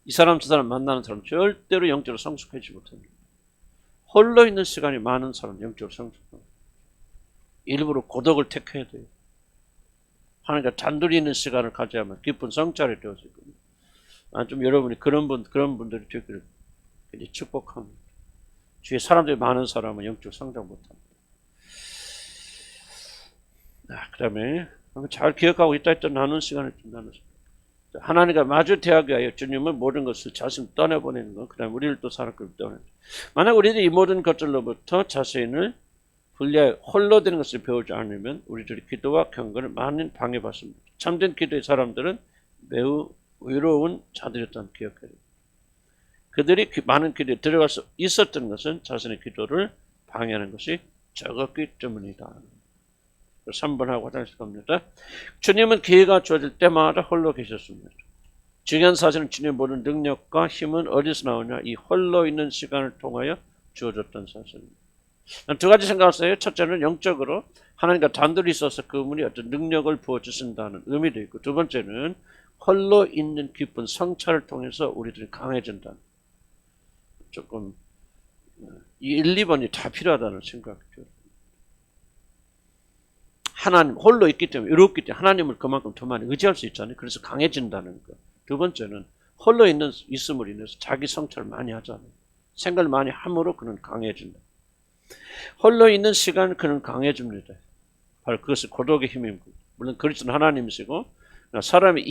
이 사람 저 사람 만나는 사람 절대로 영적으로 성숙하지 못합니다. 홀로 있는 시간이 많은 사람 영적으로 성숙합니다. 일부러 고독을 택해야 돼요. 하나님과 단둘이 있는 시간을 가져야만 깊은 성찰이 되어질 겁니다. 난 좀 여러분이 그런 분들이 되기를 굉장히 축복합니다. 주위에 사람들이 많은 사람은 영적 성장 못합니다. 그 다음에 잘 기억하고 있다 했던 나눈 시간을 좀 나누죠. 하나님과 마주 대하기 위하여 주님은 모든 것을 자신 떠내보내는 것, 그 다음에 우리를 또 사람을 떠내는 것. 만약 우리들이 이 모든 것들로부터 자신을 분리하여 홀로 되는 것을 배우지 않으면 우리들이 기도와 경건을 많이 방해받습니다. 참된 기도의 사람들은 매우 의로운 자들이었다는 기억해야 됩니다. 그들이 많은 기도에 들어갈 수 있었던 것은 자신의 기도를 방해하는 것이 적었기 때문이다. 3번 하고 화장실 갑니다. 주님은 기회가 주어질 때마다 홀로 계셨습니다. 중요한 사실은 주님의 모든 능력과 힘은 어디서 나오냐? 이 홀로 있는 시간을 통하여 주어졌던 사실입니다. 두 가지 생각했어요. 첫째는 영적으로 하나님과 단둘이 있어서 그분이 어떤 능력을 부어주신다는 의미도 있고, 두 번째는 홀로 있는 깊은 성찰을 통해서 우리들이 강해진다는, 조금 1, 2번이 다 필요하다는 생각이죠. 하나님 홀로 있기 때문에, 외롭기 때문에 하나님을 그만큼 더 많이 의지할 수 있잖아요. 그래서 강해진다는 것. 두 번째는 홀로 있음으로 인해서 자기 성찰을 많이 하잖아요. 생각을 많이 함으로 그는 강해진다. 홀로 있는 시간 그는 강해집니다. 바로 그것이 고독의 힘입니다. 물론 그리스도는 하나님이시고 사람이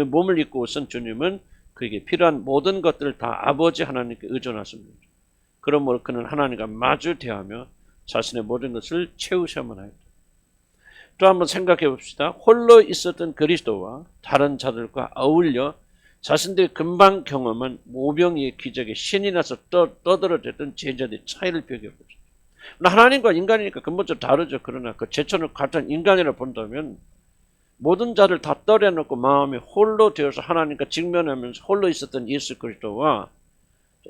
몸을 입고 오신 주님은 그에게 필요한 모든 것들을 다 아버지 하나님께 의존하십니다. 그러므로 그는 하나님과 마주 대하며 자신의 모든 것을 채우셔야만 합니다. 또 한번 생각해 봅시다. 홀로 있었던 그리스도와 다른 자들과 어울려 자신들이 금방 경험한 모병의 기적에 신이 나서 떠들어댔던 제자들의 차이를 비교해 봅시다. 하나님과 인간이니까 근본적으로 다르죠. 그러나 그 제천을 같은 인간이라 본다면 모든 자를 다 떨어놓고 마음이 홀로 되어서 하나님과 직면하면서 홀로 있었던 예수 그리스도와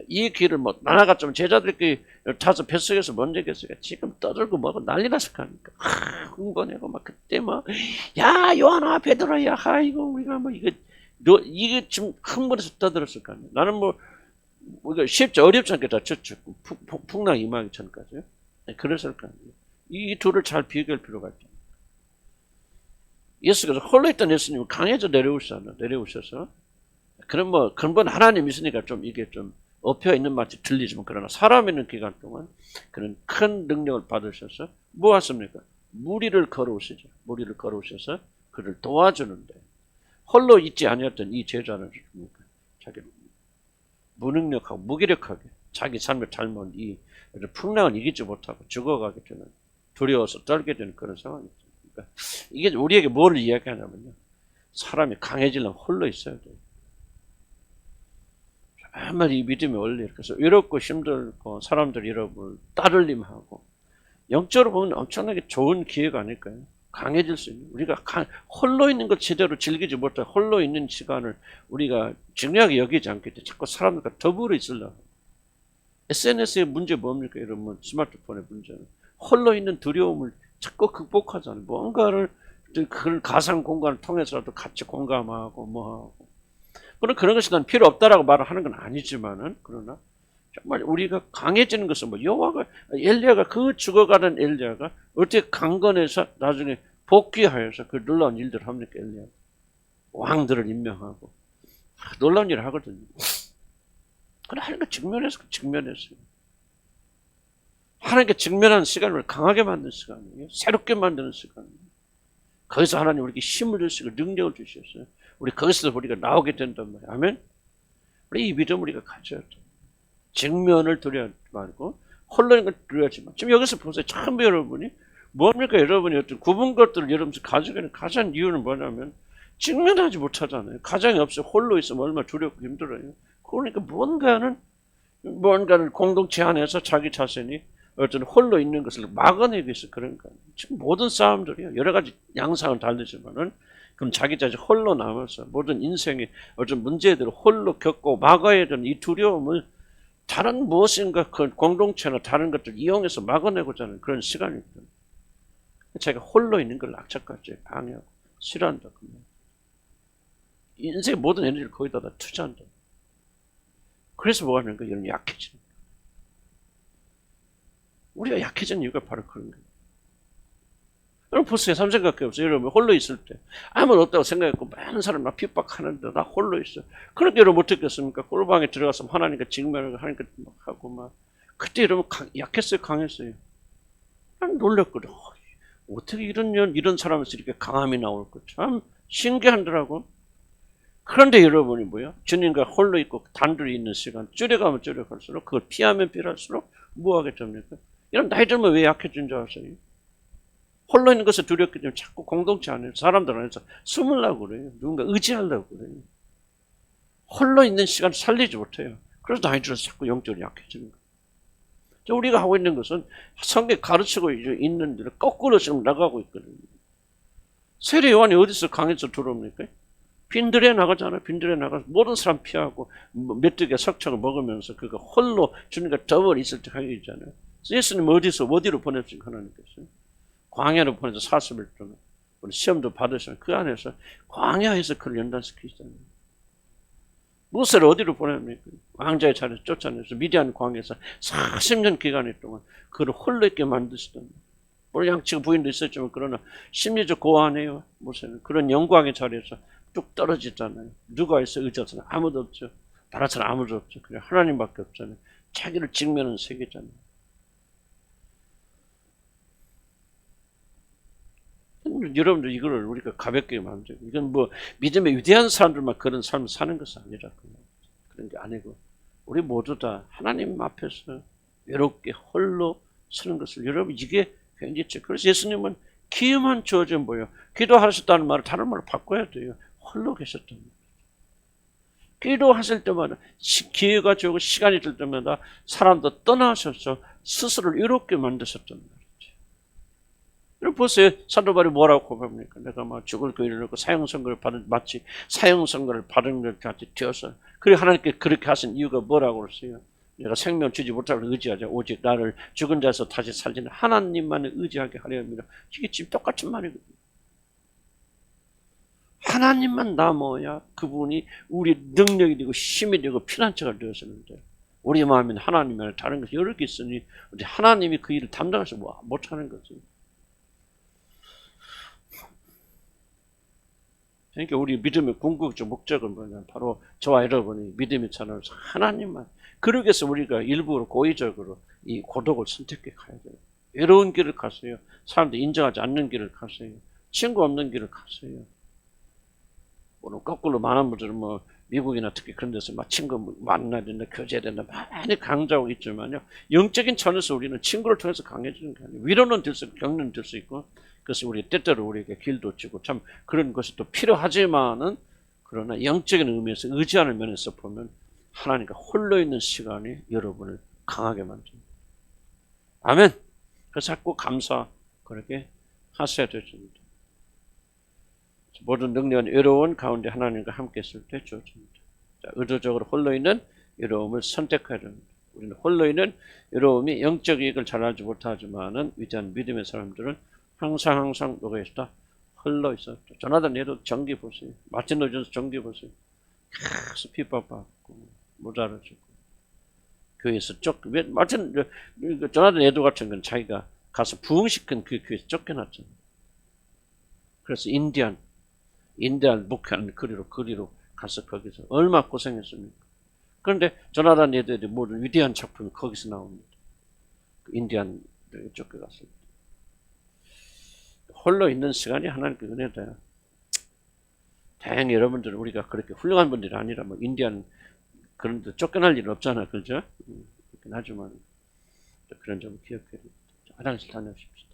이 길을 나눠갔지만 제자들끼리 타서 뱃속에서 뭔 얘기했어요? 지금 떠들고 뭐고 난리 났을 거 아닙니까? 흥분하고 막 그때 야 요한아 베드로야 이거 우리가 이게 지금 흥분해서 떠들었을 거 아니에요? 나는 이거 쉽지 어렵지 않겠다. 풍랑 임하기 전까지요. 그랬을 거 아니에요? 이 둘을 잘 비교할 필요가 있죠. 예수께서 홀로 있던 예수님은 강해져 내려오셔서 그런 뭐 근본 하나님 있으니까 좀 이게 좀 엎여 있는 맛이 들리지만 그러나 사람 있는 기간 동안 그런 큰 능력을 받으셔서 뭐 하십니까? 무리를 걸어오시죠. 무리를 걸어오셔서 그를 도와주는데 홀로 있지 아니었던 이 제자는 자기 무능력하고 무기력하게 자기 삶을 닮은 이 풍랑을 이기지 못하고 죽어가게 되는 두려워서 떨게 되는 그런 상황이죠. 그러니까 이게 우리에게 뭐를 이야기하냐면요. 사람이 강해지려면 홀로 있어야 돼요. 정말 이 믿음의 원리. 그래서 외롭고 힘들고 사람들이 여러분을 따르림하고 영적으로 보면 엄청나게 좋은 기회가 아닐까요? 강해질 수 있는. 우리가 홀로 있는 걸 제대로 즐기지 못하고 홀로 있는 시간을 우리가 중요하게 여기지 않기 때문에 자꾸 사람들과 더불어 있으려고. SNS의 문제 뭡니까? 여러분 스마트폰의 문제는 홀로 있는 두려움을 자꾸 극복하잖아요. 뭔가를 그 가상 공간을 통해서라도 같이 공감하고 뭐하고 그런 것이 난 필요 없다라고 말을 하는 건 아니지만은 그러나 정말 우리가 강해지는 것은 뭐 여호와가 엘리야가 그 죽어가는 엘리야가 어떻게 강건해서 나중에 복귀하여서 그 놀라운 일들을 합니까? 엘리야 왕들을 임명하고 놀라운 일을 하거든요. 그러나 하나님과 직면했어요. 하나님께 직면하는 시간을 강하게 만드는 시간이에요. 새롭게 만드는 시간이에요. 거기서 하나님 우리에게 힘을 주시고 능력을 주셨어요. 우리 거기서 우리가 나오게 된단 말이에요. 아멘. 우리 이 믿음 우리가 가져야 돼요. 직면을 두려워하지 말고 홀로 있는 걸 두려워하지 말고. 지금 여기서 보세요. 참 여러분이 뭡니까? 여러분이 어떤 구분 것들을 여러분들 가지고 있는 가장 이유는 뭐냐면 직면하지 못하잖아요. 가장이 없어 홀로 있으면 얼마나 두렵고 힘들어요. 그러니까 뭔가는 공동체 안에서 자기 자신이 어떤 홀로 있는 것을 막아내기 위해서 그런 거예요. 지금 모든 사람들이요. 여러 가지 양상은 다르지만은 그럼 자기 자신 홀로 남아서 모든 인생의 어떤 문제들을 홀로 겪고 막아야 되는 이 두려움을 다른 무엇인가 그 공동체나 다른 것들 이용해서 막아내고자 하는 그런 시간입니다. 자기가 홀로 있는 걸 악착같이 방해하고 싫어한다. 인생의 모든 에너지를 거기다 투자한다. 그래서 뭐 하는 거예요? 여러분 약해지는 거예요. 우리가 약해지는 이유가 바로 그런 거예요. 여러분 보세요. 삼생각해 보세요. 여러분 홀로 있을 때 아무도 없다고 생각했고 많은 사람이 막 핍박하는데 나 홀로 있어. 그렇게 여러분 어떻겠습니까? 꿀방에 들어가서 하나님과 직면을 하니까 막 하고 막 그때 여러분 약했어요? 강했어요? 난 놀랐거든. 어떻게 이런 사람에서 이렇게 강함이 나올까? 참 신기하더라고. 그런데 여러분이 뭐야? 주님과 홀로 있고 단둘이 있는 시간 줄여가면 줄여갈수록 그걸 피하면 피할수록 뭐하게 됩니까? 이런 나이 들면 왜 약해진 줄 아세요? 홀로 있는 것을 두렵기 때문에 자꾸 공동체 안에서 사람들 안에서 숨으려고 그래요. 누군가 의지하려고 그래요. 홀로 있는 시간을 살리지 못해요. 그래서 나이 들어서 자꾸 영적으로 약해지는 거예요. 우리가 하고 있는 것은 성경 가르치고 있는 데를 거꾸로 지금 나가고 있거든요. 세례 요한이 어디서 강에서 들어옵니까? 빈들에 나가잖아요. 빈들에 나가서 모든 사람 피하고 메뚜기 석청을 먹으면서 그가 홀로 주님과 더불어 있을 때 하게 있잖아요. 예수님 어디로 보냈습니까? 하나님께서 광야로 보내서 40일 동안 우리 시험도 받으시면 그 안에서 광야에서 그를 연단시키시잖아요. 모세를 어디로 보냅니까? 왕자의 자리에서 쫓아내서 미디안 광야에서 40년 기간 동안 그를 홀로 있게 만드시던 물론 양치고 부인도 있었지만 그러나 심리적 고안해요. 모세는 그런 영광의 자리에서 뚝 떨어지잖아요. 누가 있어? 의자서는 아무도 없죠. 나라처럼 아무도 없죠. 그냥 하나님밖에 없잖아요. 자기를 직면한 세계잖아요. 여러분들 이거를 우리가 가볍게 만들고 이건 뭐 믿음의 위대한 사람들만 그런 삶을 사는 것은 아니라 그런 게 아니고 우리 모두 다 하나님 앞에서 외롭게 홀로 서는 것을 여러분 이게 굉장히 그래서 예수님은 기회만 주어져 보여 기도하셨다는 말을 다른 말로 바꿔야 돼요. 홀로 계셨단 말이에요. 기도하실 때마다 기회가 주고 시간이 들 때마다 사람도 떠나셔서 스스로를 외롭게 만드셨단 말이에요. 여러분 보세요. 사도 바울이 뭐라고 고백합니까? 내가 막 죽을 교회를 놓고 사형선고를 받은 마치 사형선고를 받은 것 같이 되어서 그래 하나님께 그렇게 하신 이유가 뭐라고 그랬어요? 내가 생명 주지 못하고 의지하자 오직 나를 죽은 자에서 다시 살리는 하나님만을 의지하게 하려 합니다. 이게 지금 똑같은 말이거든요. 하나님만 남아야 그분이 우리 능력이 되고 힘이 되고 피난처가 되었었는데 우리 마음에는 하나님이 다른 것이 여러 개 있으니 하나님이 그 일을 담당해서 못하는 거죠. 그러니까 우리 믿음의 궁극적 목적은 뭐냐? 바로 저와 여러분이 믿음의 자녀로서 하나님만. 그러기 위해서 우리가 일부러 고의적으로 이 고독을 선택해 가야 돼요. 외로운 길을 가세요. 사람들이 인정하지 않는 길을 가세요. 친구 없는 길을 가세요. 오늘 거꾸로 많은 분들은 뭐 미국이나 특히 그런 데서 막 친구 만나야 된다, 교제해야 된다 많이 강조하고 있지만요. 영적인 차원에서 우리는 친구를 통해서 강해지는 게 아니에요. 위로는 될 수 있고 격려는 될 수 있고 그래서 우리 때때로 우리에게 길도 주고 참 그런 것이 또 필요하지만은 그러나 영적인 의미에서 의지하는 면에서 보면 하나님과 홀로 있는 시간이 여러분을 강하게 만듭니다. 아멘. 그래서 자꾸 감사 그렇게 하셔야 되십니다. 모든 능력은 외로운 가운데 하나님과 함께 있을 때 주어집니다. 자, 의도적으로 홀로 있는 외로움을 선택해야 됩니다. 우리는 홀로 있는 외로움이 영적 이익을 잘 알지 못하지만은 위대한 믿음의 사람들은 항상 누가 있다? 홀로 있었다. 조나단 얘도 전기 보세요. 마틴 로이존스 전기 보세요. 계속 핍박받고 못 알아주고 교회에서 마틴 조나단 얘도 같은 건 자기가 가서 부흥시킨 그 교회에서 쫓겨났잖아요. 그래서 인디안 목회하는 거리로 가서 거기서 얼마나 고생했습니까? 그런데 조나단 얘들의 모든 위대한 작품이 거기서 나옵니다. 그 인디안들에게 쫓겨갔을 때. 홀로 있는 시간이 하나님께 은혜다. 다행히 여러분들은 우리가 그렇게 훌륭한 분들이 아니라 뭐 인디안 그런 데 쫓겨날 일은 없잖아. 그죠? 그렇긴 하지만 그런 점을 기억해야 됩니다. 화장실 다녀오십시오.